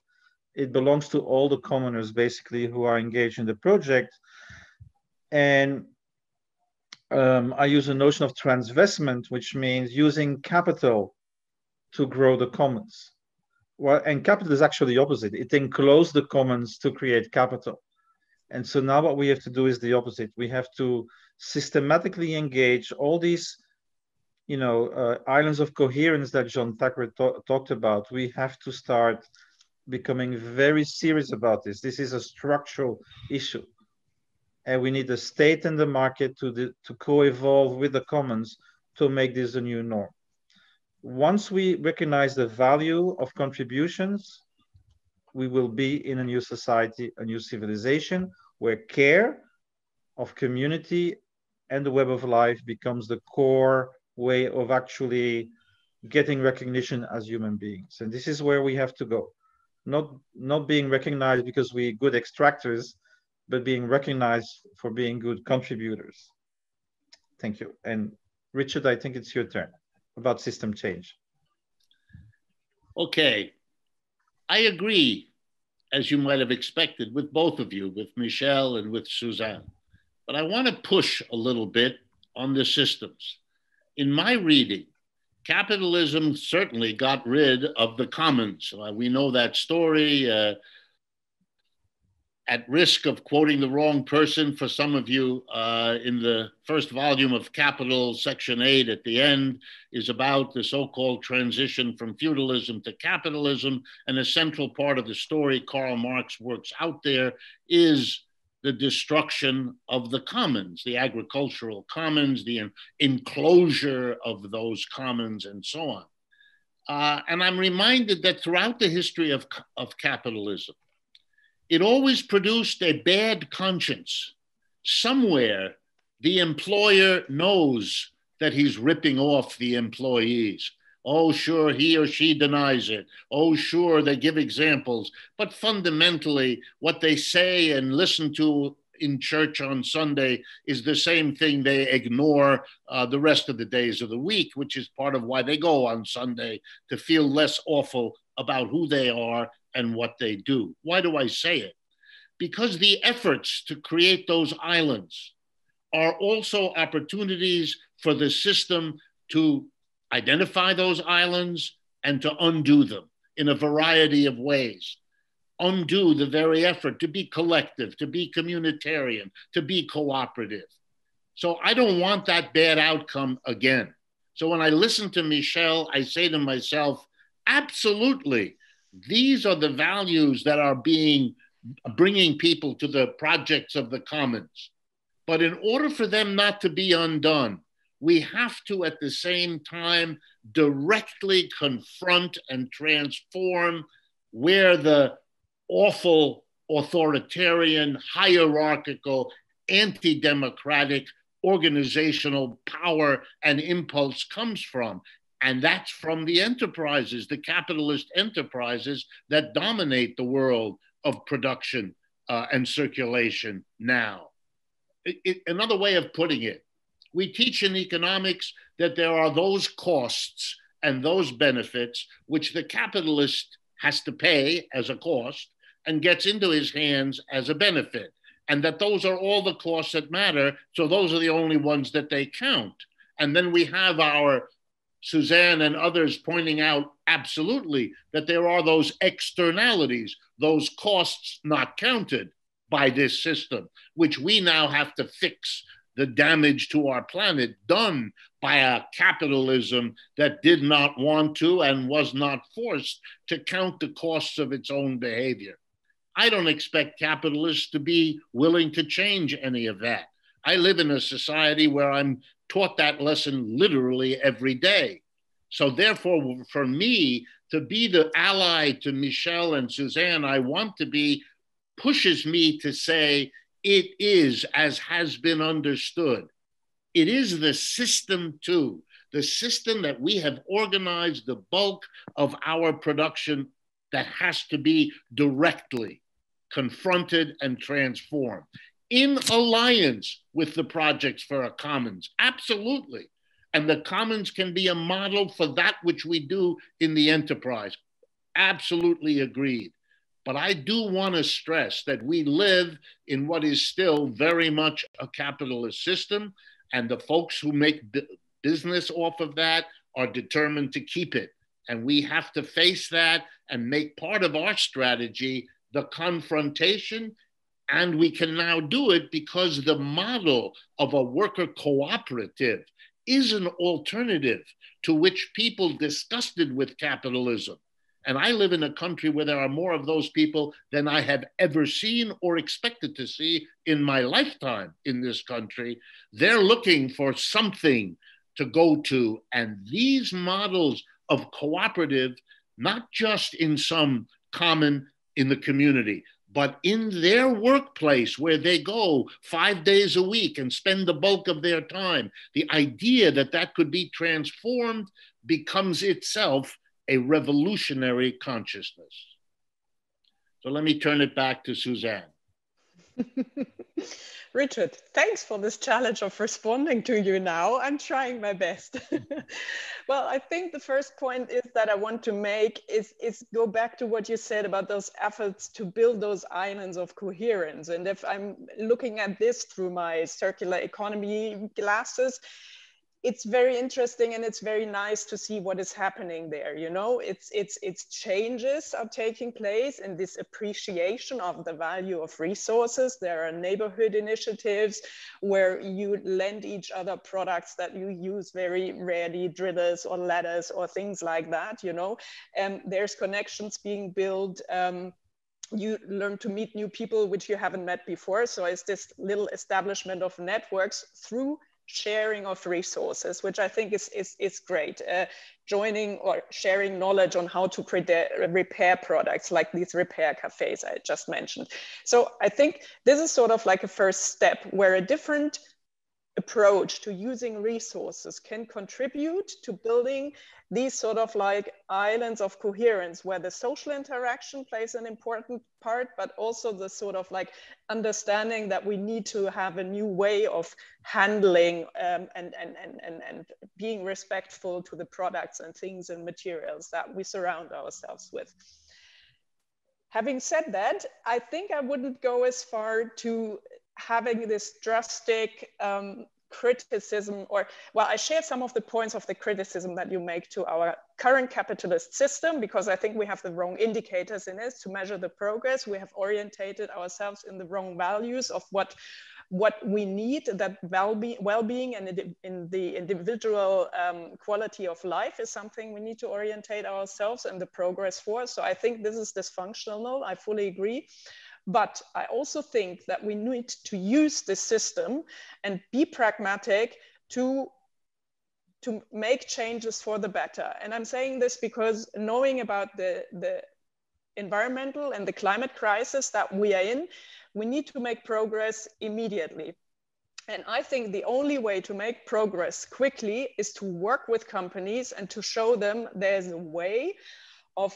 It belongs to all the commoners, basically, who are engaged in the project. And I use a notion of transvestment, which means using capital to grow the commons. Well, and capital is actually the opposite. It encloses the commons to create capital. And so now what we have to do is the opposite. We have to systematically engage all these, you know, islands of coherence that John Thackara talked about. We have to start becoming very serious about this. This is a structural issue. And we need the state and the market to co-evolve with the commons to make this a new norm. Once we recognize the value of contributions, we will be in a new society, a new civilization, where care of community and the web of life becomes the core way of actually getting recognition as human beings. And this is where we have to go. Not being recognized because we're good extractors, but being recognized for being good contributors. Thank you. And Richard, I think it's your turn about system change. Okay, I agree, as you might have expected, with both of you, with Michel and with Susanne. But I want to push a little bit on the systems. In my reading, capitalism certainly got rid of the commons. We know that story. At risk of quoting the wrong person for some of you, in the first volume of Capital, Section 8 at the end is about the so-called transition from feudalism to capitalism. And a central part of the story Karl Marx works out there is the destruction of the commons, the agricultural commons, the enclosure of those commons, and so on. And I'm reminded that throughout the history of capitalism, it always produced a bad conscience. Somewhere, the employer knows that he's ripping off the employees. Oh, sure, he or she denies it. Oh, sure, they give examples. But fundamentally, what they say and listen to in church on Sunday is the same thing they ignore the rest of the days of the week, which is part of why they go on Sunday, to feel less awful about who they are and what they do. Why do I say it? Because the efforts to create those islands are also opportunities for the system to identify those islands and to undo them in a variety of ways. Undo the very effort to be collective, to be communitarian, to be cooperative. So I don't want that bad outcome again. So when I listen to Michel, I say to myself, absolutely, these are the values that are bringing people to the projects of the commons. But in order for them not to be undone, we have to, at the same time, directly confront and transform where the awful, authoritarian, hierarchical, anti-democratic organizational power and impulse comes from. And that's from the enterprises, the capitalist enterprises that dominate the world of production and circulation now. Another way of putting it, we teach in economics that there are those costs and those benefits which the capitalist has to pay as a cost and gets into his hands as a benefit, and that those are all the costs that matter, so those are the only ones that they count. And then we have our Susanne and others pointing out absolutely that there are those externalities, those costs not counted by this system, which we now have to fix the damage to our planet done by a capitalism that did not want to and was not forced to count the costs of its own behavior. I don't expect capitalists to be willing to change any of that. I live in a society where I'm taught that lesson literally every day. So therefore, for me, to be the ally to Michel and Susanne, I want to be, pushes me to say, it is, as has been understood, it is the system too, the system that we have organized the bulk of our production that has to be directly confronted and transformed in alliance with the projects for a commons, absolutely. And the commons can be a model for that which we do in the enterprise, absolutely agreed. But I do want to stress that we live in what is still very much a capitalist system, and the folks who make business off of that are determined to keep it. And we have to face that and make part of our strategy the confrontation. And we can now do it because the model of a worker cooperative is an alternative to which people disgusted with capitalism And I live in a country where there are more of those people than I have ever seen or expected to see in my lifetime in this country. They're looking for something to go to. And these models of cooperative, not just in some common in the community, but in their workplace where they go 5 days a week and spend the bulk of their time, the idea that that could be transformed becomes itself a revolutionary consciousness. So let me turn it back to Susanne. Richard, thanks for this challenge of responding to you now. I'm trying my best. Well, I think the first point is that I want to make is go back to what you said about those efforts to build those islands of coherence. And if I'm looking at this through my circular economy glasses, it's very interesting and it's very nice to see what is happening there. You know, it's changes are taking place and this appreciation of the value of resources. There are neighborhood initiatives where you lend each other products that you use very rarely, drillers or ladders or things like that, you know. There's connections being built. You learn to meet new people which you haven't met before. So it's this little establishment of networks through sharing of resources, which I think is great. Joining or sharing knowledge on how to repair products like these repair cafes I just mentioned. So I think this is sort of like a first step where a different approach to using resources can contribute to building these sort of like islands of coherence where the social interaction plays an important part, but also the sort of like understanding that we need to have a new way of handling and being respectful to the products and things and materials that we surround ourselves with. Having said that, I think I wouldn't go as far to having this drastic criticism, or, well, I share some of the points of the criticism that you make to our current capitalist system, because I think we have the wrong indicators in it to measure the progress. We have orientated ourselves in the wrong values of what we need, that well-being and in the individual quality of life is something we need to orientate ourselves and the progress for. So I think this is dysfunctional, I fully agree. But I also think that we need to use this system and be pragmatic to make changes for the better. And I'm saying this because knowing about the environmental and the climate crisis that we are in, we need to make progress immediately. And I think the only way to make progress quickly is to work with companies and to show them there's a way of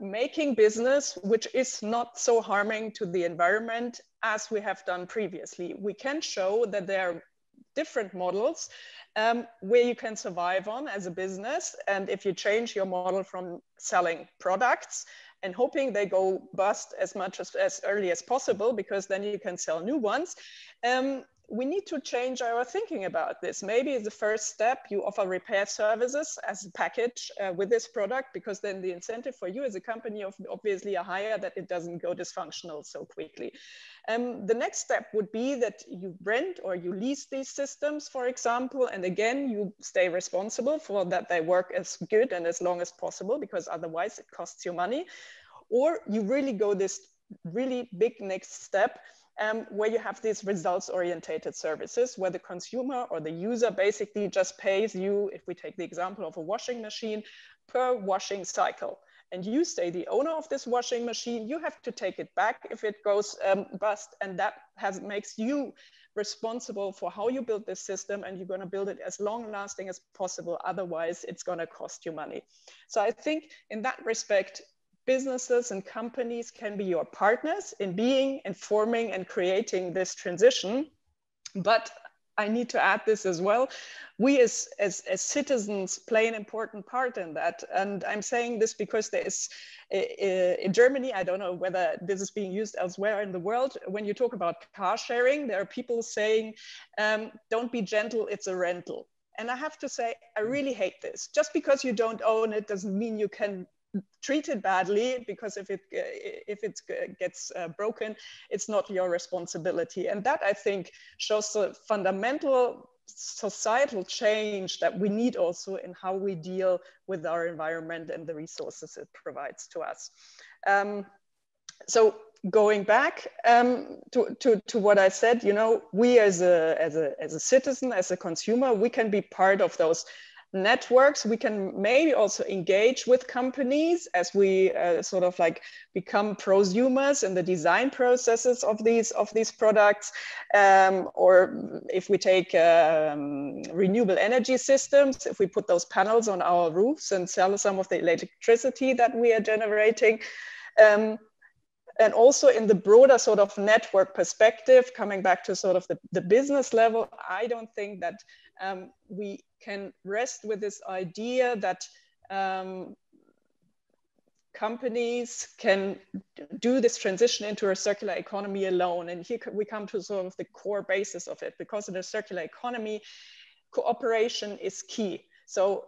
making business which is not so harming to the environment as we have done previously. We can show that there are different models where you can survive on as a business. And if you change your model from selling products and hoping they go bust as early as possible, because then you can sell new ones, we need to change our thinking about this. Maybe as the first step, you offer repair services as a package with this product, because then the incentive for you as a company obviously are higher, that it doesn't go dysfunctional so quickly. The next step would be that you rent or you lease these systems, for example, and again, you stay responsible for that they work as good and as long as possible, because otherwise it costs you money. Or you really go this really big next step, where you have these results-orientated services, where the consumer or the user basically just pays you, if we take the example of a washing machine, per washing cycle. And you stay the owner of this washing machine, you have to take it back if it goes bust, and that makes you responsible for how you build this system, and you're going to build it as long-lasting as possible. Otherwise, it's going to cost you money. So I think in that respect, businesses and companies can be your partners in being, informing, and creating this transition. But I need to add this as well. We as citizens play an important part in that. And I'm saying this because there is, in Germany, I don't know whether this is being used elsewhere in the world, when you talk about car sharing, there are people saying, don't be gentle, it's a rental. And I have to say, I really hate this. Just because you don't own it doesn't mean you can treat it badly, because if it gets broken, it's not your responsibility. And that, I think, shows the fundamental societal change that we need also in how we deal with our environment and the resources it provides to us. So going back to what I said, you know, we as a citizen, as a consumer, we can be part of those networks. We can maybe also engage with companies as we sort of like become prosumers in the design processes of these products, or if we take renewable energy systems, if we put those panels on our roofs and sell some of the electricity that we are generating. And also in the broader sort of network perspective, coming back to sort of the business level, I don't think that we can rest with this idea that companies can do this transition into a circular economy alone. And here we come to sort of the core basis of it, because in a circular economy, cooperation is key. So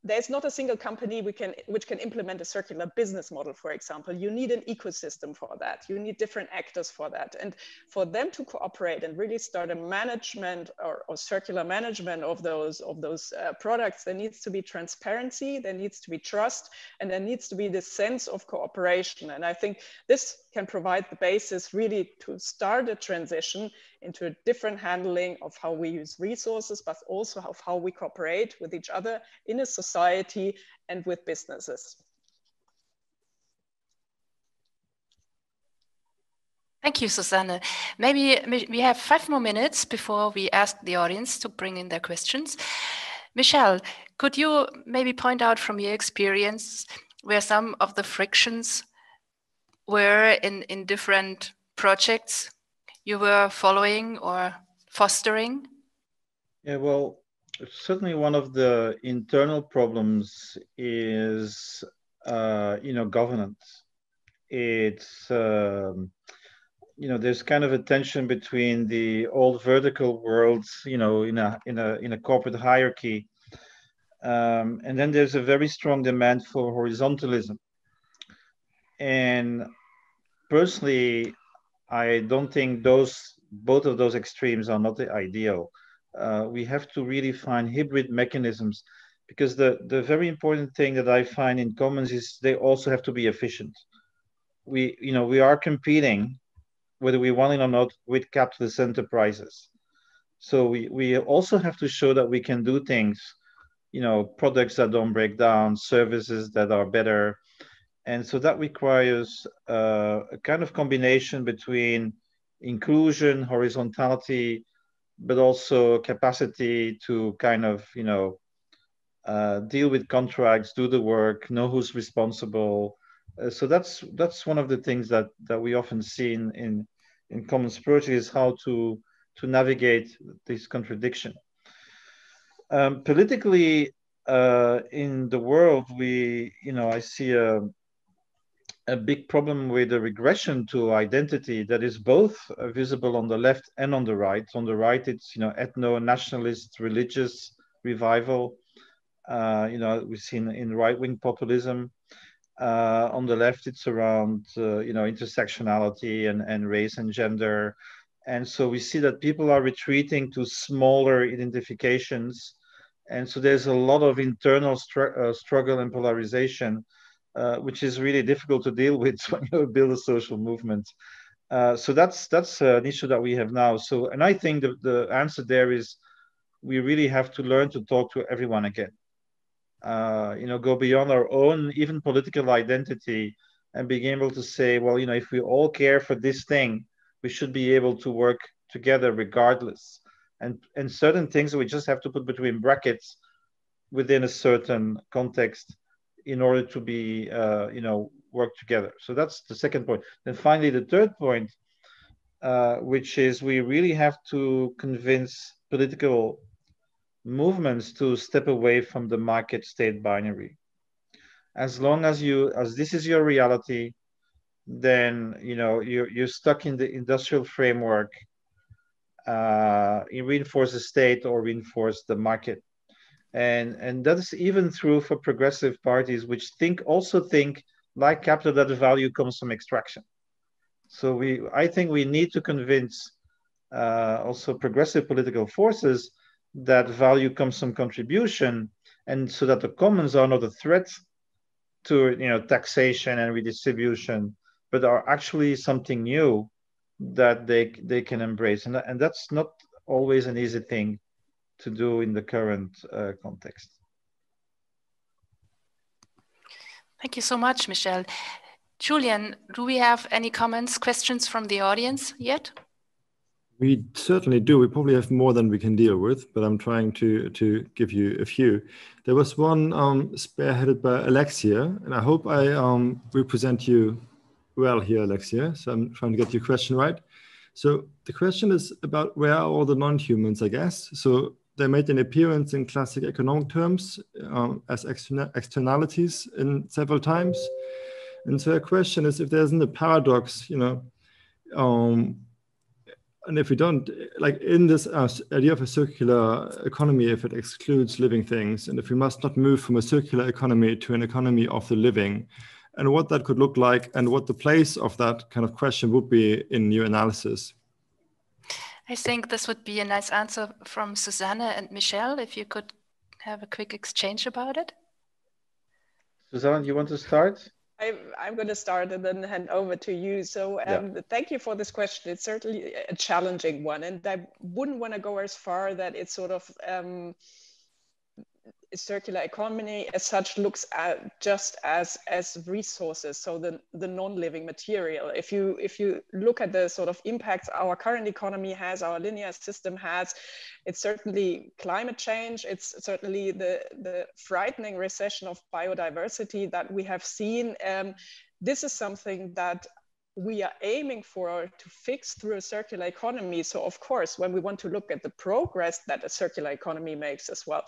there's not a single company which can implement a circular business model, for example. You need an ecosystem for that. You need different actors for that. And for them to cooperate and really start a management or circular management of those products, there needs to be transparency, there needs to be trust, and there needs to be this sense of cooperation. And I think this can provide the basis really to start a transition into a different handling of how we use resources, but also of how we cooperate with each other in a society and with businesses. Thank you, Susanne. Maybe we have 5 more minutes before we ask the audience to bring in their questions. Michel, could you maybe point out from your experience where some of the frictions were in different projects you were following or fostering? Yeah, well, certainly one of the internal problems is, governance. It's, there's kind of a tension between the old vertical worlds, in a corporate hierarchy, and then there's a very strong demand for horizontalism. And personally, I don't think both of those extremes are not the ideal. We have to really find hybrid mechanisms, because the very important thing that I find in commons is they also have to be efficient. We are competing, whether we want it or not, with capitalist enterprises. So we also have to show that we can do things, products that don't break down, services that are better. And so that requires a kind of combination between inclusion, horizontality, but also capacity to kind of, deal with contracts, do the work, know who's responsible. So that's one of the things that we often see in commons projects, is how to navigate this contradiction. Politically, in the world, I see a big problem with the regression to identity that is both visible on the left and on the right. On the right, it's ethno-nationalist religious revival. We've seen in right-wing populism. On the left, it's around intersectionality and race and gender. And so we see that people are retreating to smaller identifications. And so there's a lot of internal struggle and polarization, which is really difficult to deal with when you build a social movement. So that's an issue that we have now. And I think the answer there is we really have to learn to talk to everyone again. Go beyond our own even political identity and being able to say, well, if we all care for this thing, we should be able to work together regardless. And certain things we just have to put between brackets within a certain context in order to be, work together. So that's the second point. Then finally, the third point, which is we really have to convince political movements to step away from the market state binary. As long as this is your reality, then you're stuck in the industrial framework. You reinforce the state or reinforce the market, and that is even true for progressive parties, which also think like capital that the value comes from extraction. So I think we need to convince also progressive political forces that value comes from contribution, and so that the commons are not a threat to taxation and redistribution, but are actually something new that they can embrace, and that's not always an easy thing to do in the current context. Thank you so much, Michel. Julian, do we have any comments, questions from the audience yet? We certainly do. We probably have more than we can deal with, but I'm trying to give you a few. There was one spearheaded by Alexia, and I hope I represent you well here, Alexia. So I'm trying to get your question right. So the question is about where are all the non-humans, I guess. So they made an appearance in classic economic terms as externalities in several times. And so a question is if there isn't a paradox, and if we don't, like in this idea of a circular economy, if it excludes living things, and if we must not move from a circular economy to an economy of the living, and what that could look like, and what the place of that kind of question would be in your analysis. I think this would be a nice answer from Susanne and Michel, if you could have a quick exchange about it. Susanne, you want to start? I'm going to start and then hand over to you. So thank you for this question. It's certainly a challenging one. And I wouldn't want to go as far that it's sort of a circular economy as such looks at just as resources, so the non-living material. If you look at the sort of impacts our current economy has, our linear system has, it's certainly climate change, it's certainly the frightening recession of biodiversity that we have seen. This is something that we are aiming for to fix through a circular economy. So of course, when we want to look at the progress that a circular economy makes as well,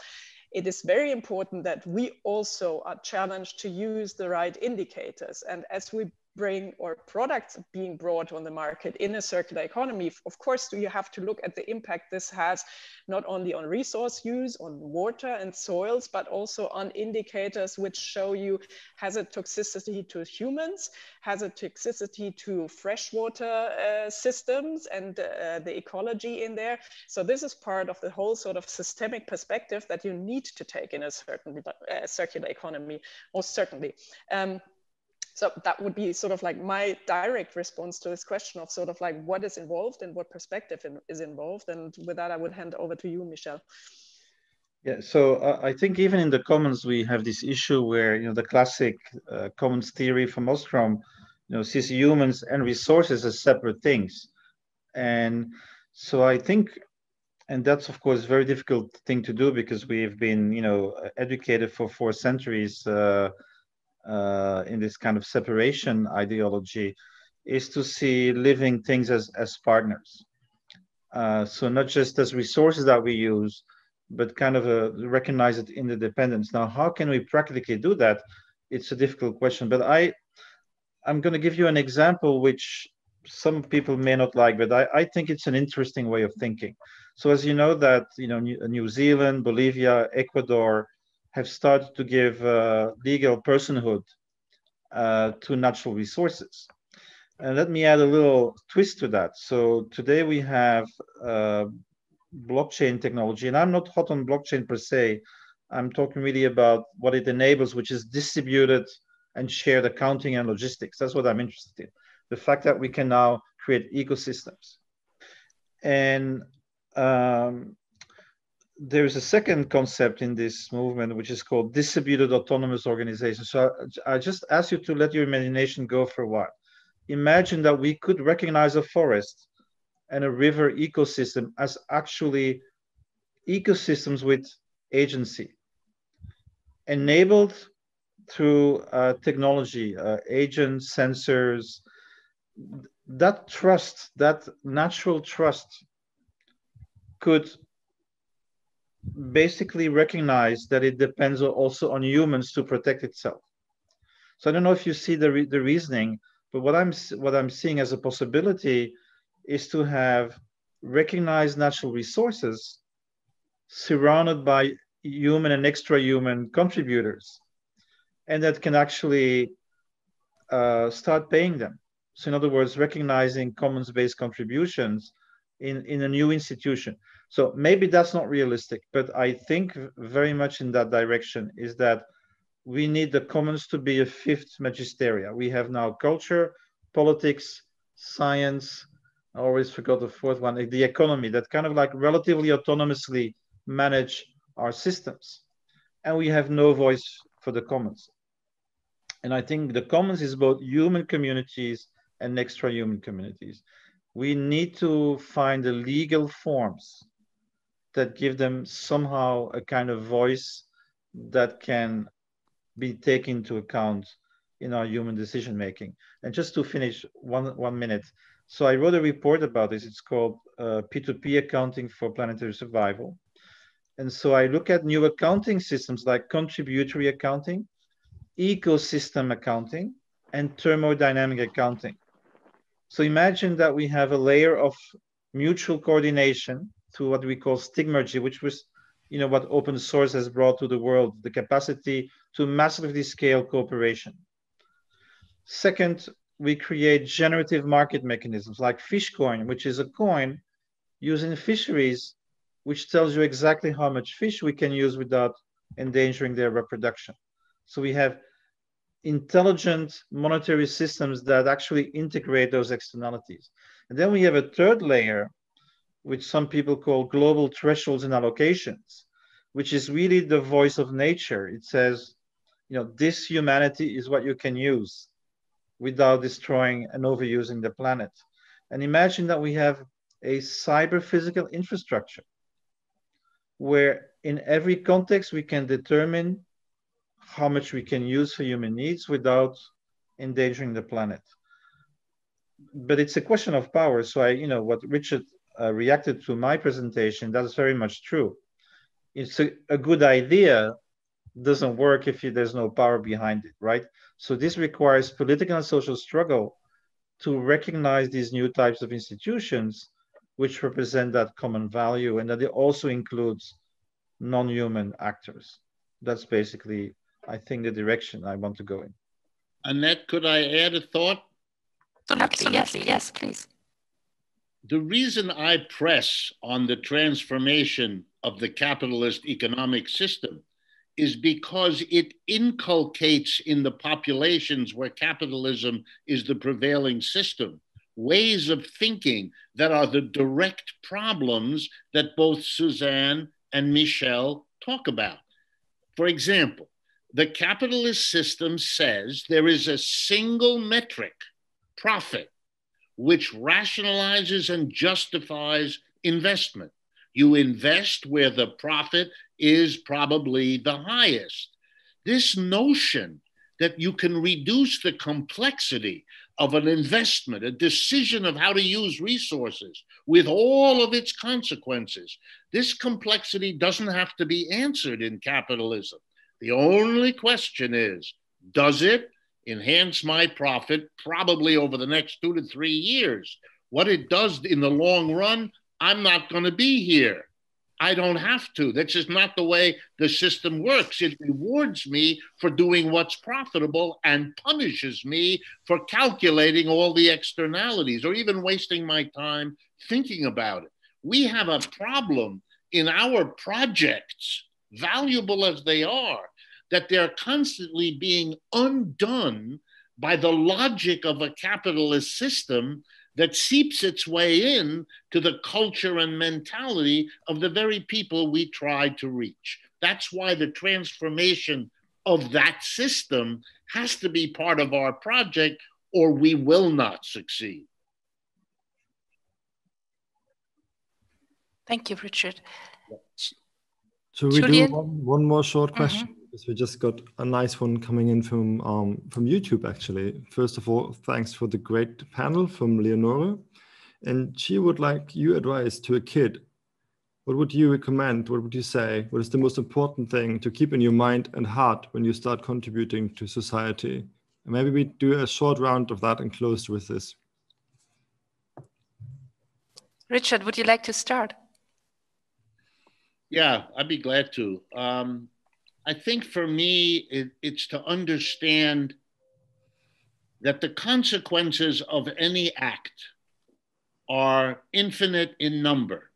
it is very important that we also are challenged to use the right indicators. And as we bring or products being brought on the market in a circular economy, of course, you have to look at the impact this has not only on resource use, on water and soils, but also on indicators which show you, has it toxicity to humans, has it toxicity to freshwater systems and the ecology in there. So this is part of the whole sort of systemic perspective that you need to take in a certain circular economy, most certainly. So that would be sort of like my direct response to this question of sort of like what is involved and what perspective is involved. And with that, I would hand over to you, Michel. Yeah, so I think even in the commons, we have this issue where, the classic commons theory from Ostrom, sees humans and resources as separate things. And so I think, and that's of course a very difficult thing to do because we've been, educated for 4 centuries in this kind of separation ideology, is to see living things as partners. So not just as resources that we use, but kind of recognize it interdependence. Now, how can we practically do that? It's a difficult question, but I'm going to give you an example which some people may not like, but I think it's an interesting way of thinking. So as you know that, New Zealand, Bolivia, Ecuador have started to give legal personhood to natural resources. And let me add a little twist to that. So today we have blockchain technology, and I'm not hot on blockchain per se. I'm talking really about what it enables, which is distributed and shared accounting and logistics. That's what I'm interested in. The fact that we can now create ecosystems. And there's a second concept in this movement, which is called distributed autonomous organization. So I just ask you to let your imagination go for a while. Imagine that we could recognize a forest and a river ecosystem as actually ecosystems with agency, enabled through technology, agents, sensors. That trust, that natural trust, could basically recognize that it depends also on humans to protect itself. So I don't know if you see the reasoning, but what I'm seeing as a possibility is to have recognized natural resources surrounded by human and extra-human contributors, and that can actually start paying them. So in other words, recognizing commons-based contributions in a new institution. So maybe that's not realistic, but I think very much in that direction is that we need the commons to be a fifth magisteria. We have now culture, politics, science, I always forgot the fourth one, the economy, that kind of like relatively autonomously manage our systems. And we have no voice for the commons. And I think the commons is both human communities and extra-human communities. We need to find the legal forms that give them somehow a kind of voice that can be taken into account in our human decision making. And just to finish one minute. So I wrote a report about this. It's called P2P Accounting for Planetary Survival. And so I look at new accounting systems like contributory accounting, ecosystem accounting, and thermodynamic accounting. So imagine that we have a layer of mutual coordination through what we call stigmergy, which was, you know, what open source has brought to the world, the capacity to massively scale cooperation. Second, we create generative market mechanisms like Fishcoin, which is a coin used in fisheries, which tells you exactly how much fish we can use without endangering their reproduction. So we have intelligent monetary systems that actually integrate those externalities. And then we have a third layer, which some people call global thresholds and allocations, which is really the voice of nature. It says, you know, this humanity is what you can use without destroying and overusing the planet. And imagine that we have a cyber-physical infrastructure where in every context we can determine how much we can use for human needs without endangering the planet. But it's a question of power. So you know, what Richard reacted to my presentation, that's very much true. It's a good idea, doesn't work if there's no power behind it, right? So this requires political and social struggle to recognize these new types of institutions which represent that common value, and that it also includes non-human actors. That's basically, I think, the direction I want to go in. Anett, could I add a thought? Absolutely, yes, please. The reason I press on the transformation of the capitalist economic system is because it inculcates in the populations where capitalism is the prevailing system ways of thinking that are the direct problems that both Susanne and Michel talk about. For example, the capitalist system says there is a single metric, profit, which rationalizes and justifies investment. You invest where the profit is probably the highest. This notion that you can reduce the complexity of an investment, a decision of how to use resources with all of its consequences, this complexity doesn't have to be answered in capitalism. The only question is, does it enhance my profit probably over the next 2 to 3 years? What it does in the long run, I'm not going to be here. I don't have to. That's just not the way the system works. It rewards me for doing what's profitable and punishes me for calculating all the externalities or even wasting my time thinking about it. We have a problem in our projects, valuable as they are, that they're constantly being undone by the logic of a capitalist system that seeps its way in to the culture and mentality of the very people we try to reach. That's why the transformation of that system has to be part of our project, or we will not succeed. Thank you, Richard. Should we do one more short question? Because we just got a nice one coming in from YouTube, actually. First of all, thanks for the great panel from Leonore. And she would like your advice to a kid. What would you recommend? What would you say? What is the most important thing to keep in your mind and heart when you start contributing to society? And maybe we do a short round of that and close with this. Richard, would you like to start? Yeah, I'd be glad to. I think for me, it's to understand that the consequences of any act are infinite in number.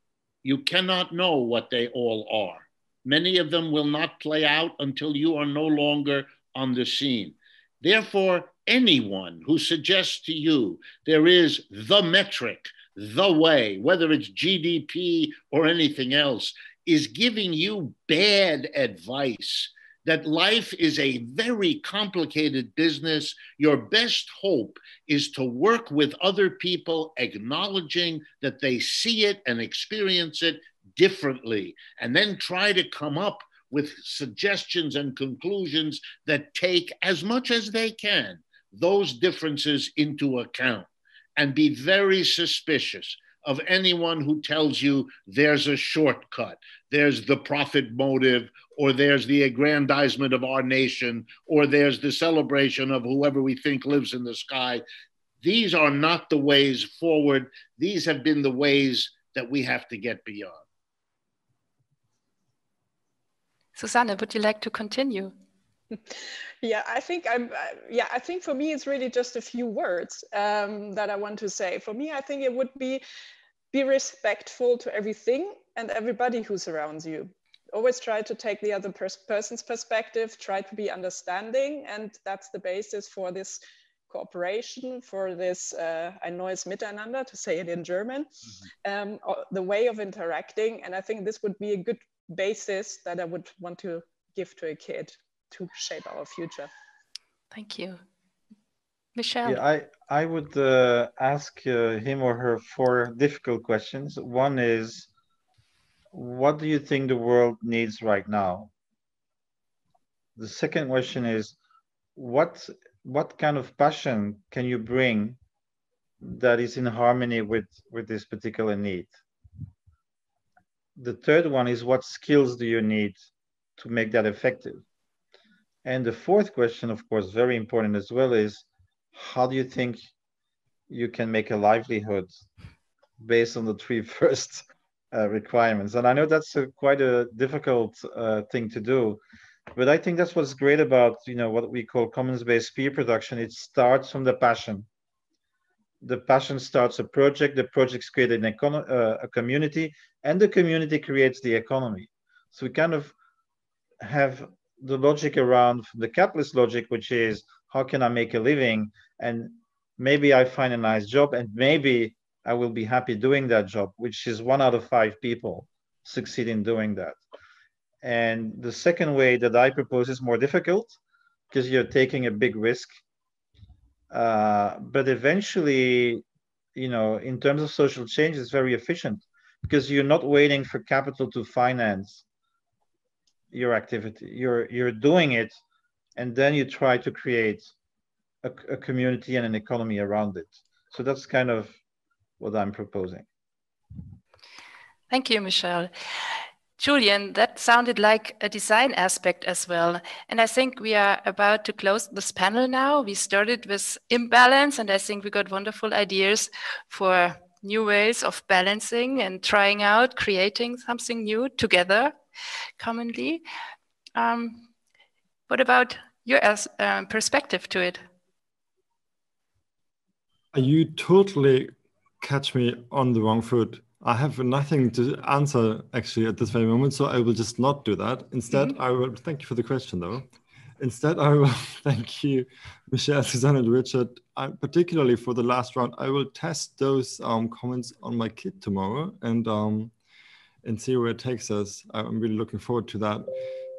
You cannot know what they all are. Many of them will not play out until you are no longer on the scene. Therefore, anyone who suggests to you there is the metric, the way, whether it's GDP or anything else, is giving you bad advice. That life is a very complicated business. Your best hope is to work with other people, acknowledging that they see it and experience it differently, and then try to come up with suggestions and conclusions that take, as much as they can, those differences into account, and be very suspicious of anyone who tells you there's a shortcut, there's the profit motive, or there's the aggrandizement of our nation, or there's the celebration of whoever we think lives in the sky. These are not the ways forward. These have been the ways that we have to get beyond. Susanne, would you like to continue? Yeah, I think for me, it's really just a few words that I want to say. For me, I think it would be respectful to everything and everybody who surrounds you. Always try to take the other person's perspective, try to be understanding, and that's the basis for this cooperation, for this ein neues Miteinander, to say it in German, the way of interacting. And I think this would be a good basis that I would want to give to a kid to shape our future. Thank you. Michel? Yeah, I would ask him or her 4 difficult questions. One is, what do you think the world needs right now? The second question is, what kind of passion can you bring that is in harmony with this particular need? The third one is, what skills do you need to make that effective? And the fourth question, of course, very important as well, is how do you think you can make a livelihood based on the 3 first requirements? And I know that's quite a difficult thing to do, but I think that's what's great about, what we call commons-based peer production. It starts from the passion. The passion starts a project, the projects create a community, and the community creates the economy. So we kind of have the logic around the capitalist logic, which is, how can I make a living? And maybe I find a nice job, and maybe I will be happy doing that job, which is 1 out of 5 people succeed in doing that. And the second way that I propose is more difficult, because you're taking a big risk. But eventually, in terms of social change, it's very efficient, because you're not waiting for capital to finance your activity. You're doing it, and then you try to create a community and an economy around it. So that's kind of what I'm proposing. Thank you, Michel. Julian, that sounded like a design aspect as well. And I think we are about to close this panel now. We started with imbalance, and I think we got wonderful ideas for new ways of balancing and trying out, creating something new together, commonly. What about your perspective to it? You totally catch me on the wrong foot. I have nothing to answer actually at this very moment, so I will just not do that. Instead, I will thank you for the question though. Instead, I will thank you, Michel, Susanne, and Richard, particularly for the last round. I will test those comments on my kid tomorrow and see where it takes us. I'm really looking forward to that.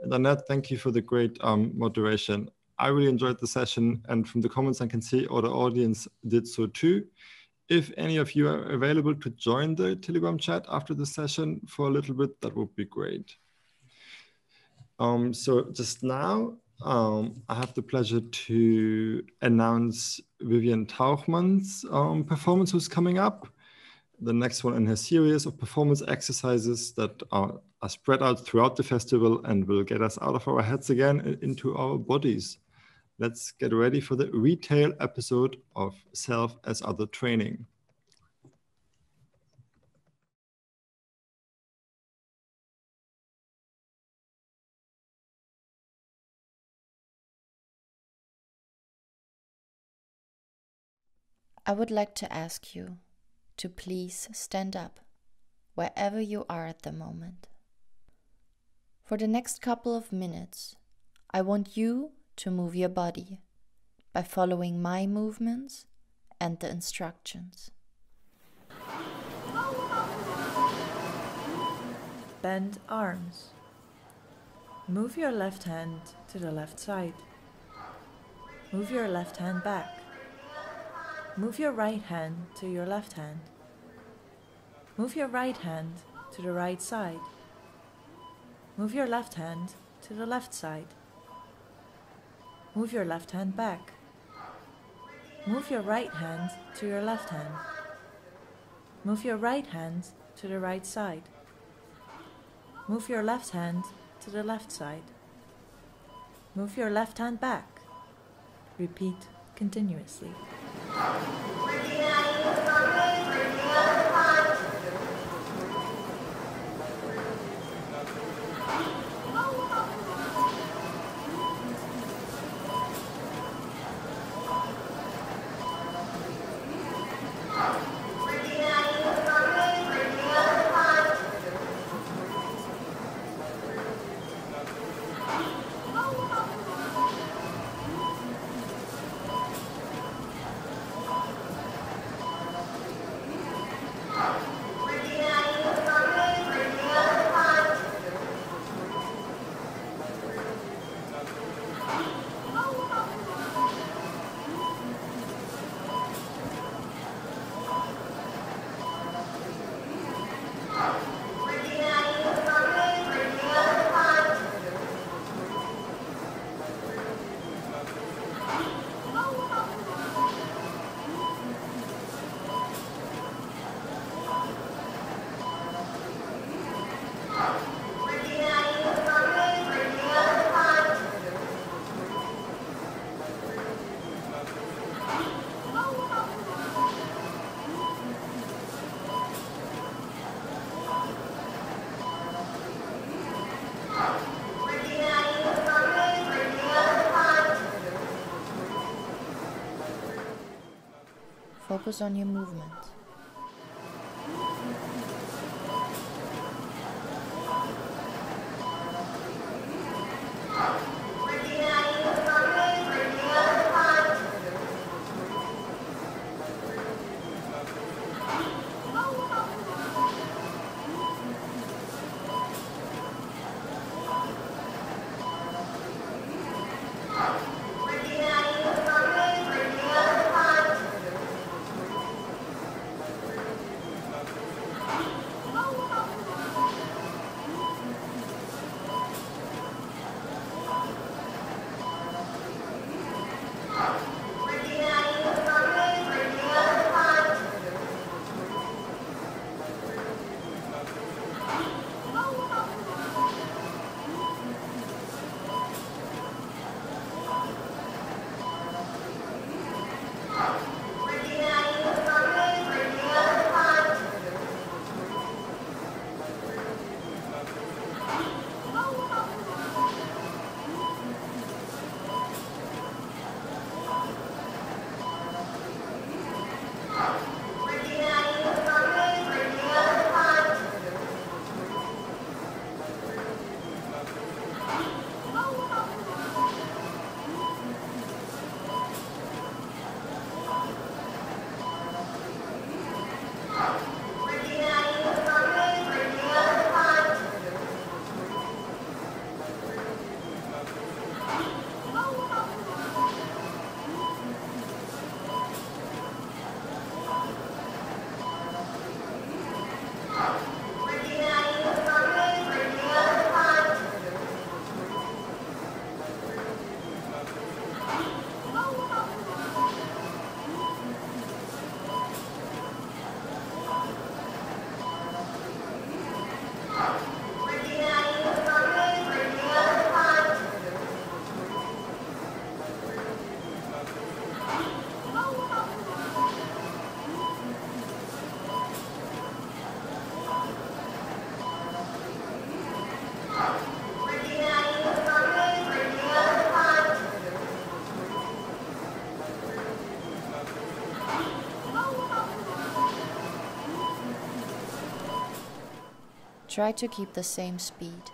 And Anett, thank you for the great moderation. I really enjoyed the session, and from the comments I can see all the audience did so too. If any of you are available to join the Telegram chat after the session for a little bit, that would be great. So just now, I have the pleasure to announce Vivien Tauchmann's performance who's coming up. The next one in her series of performance exercises that are spread out throughout the festival and will get us out of our heads again into our bodies. Let's get ready for the retail episode of Self as Other training. I would like to ask you to please stand up wherever you are at the moment. For the next couple of minutes, I want you to move your body by following my movements and the instructions. Bend arms. Move your left hand to the left side. Move your left hand back. Move your right hand to your left hand. Move your right hand to the right side. Move your left hand to the left side. Move your left hand back. Move your right hand to your left hand. Move your right hand to the right side. Move your left hand to the left side. Move your left hand back. Repeat continuously. Focus on your movement. Try to keep the same speed.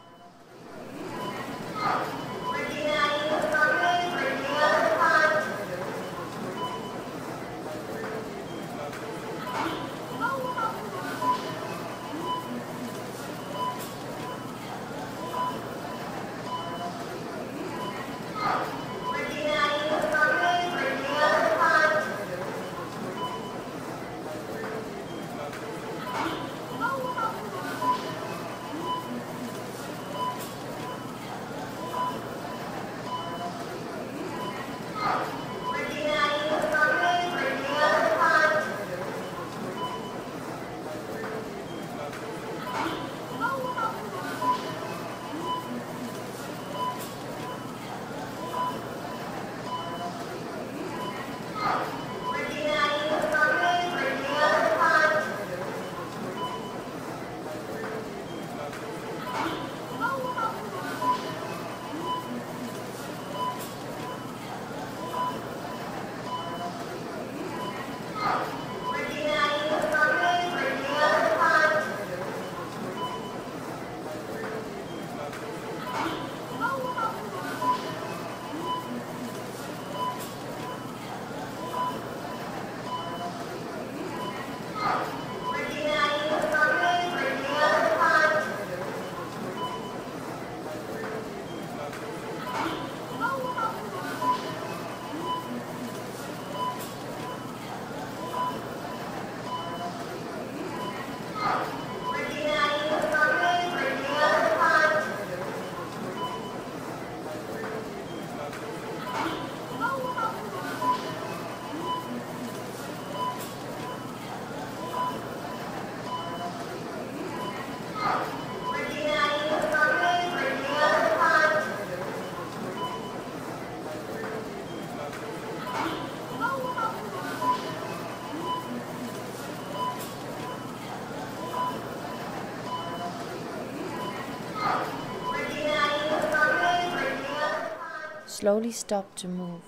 Slowly stop to move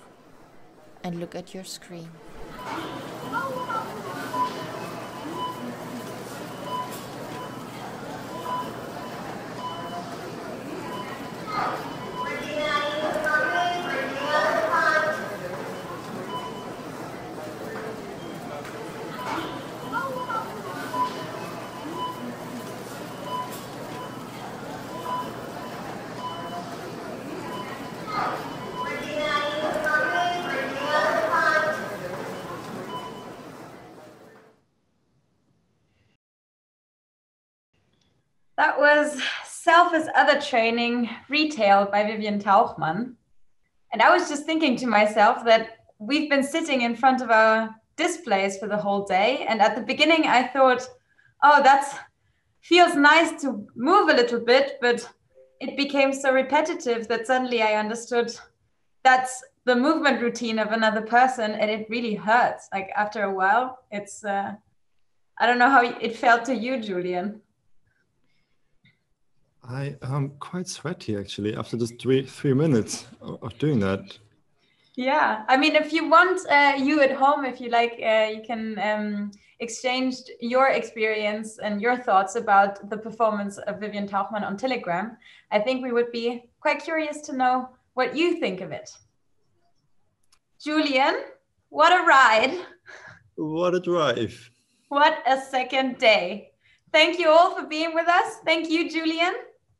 and look at your screen. That was Self as Other Training Retail by Vivien Tauchmann. And I was just thinking to myself that we've been sitting in front of our displays for the whole day. And at the beginning, I thought, oh, that feels nice to move a little bit, but it became so repetitive that suddenly I understood that's the movement routine of another person, and it really hurts. Like after a while, it's, I don't know how it felt to you, Julian. I am quite sweaty actually after just three minutes of doing that. Yeah, I mean, if you want, you at home, if you like, you can exchange your experience and your thoughts about the performance of Vivien Tauchmann on Telegram. I think we would be quite curious to know what you think of it. Julian, what a ride. What a drive. What a second day. Thank you all for being with us. Thank you, Julian.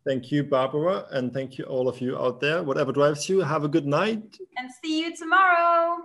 Thank you, Barbara, and thank you all of you out there. Whatever drives you, have a good night. And see you tomorrow.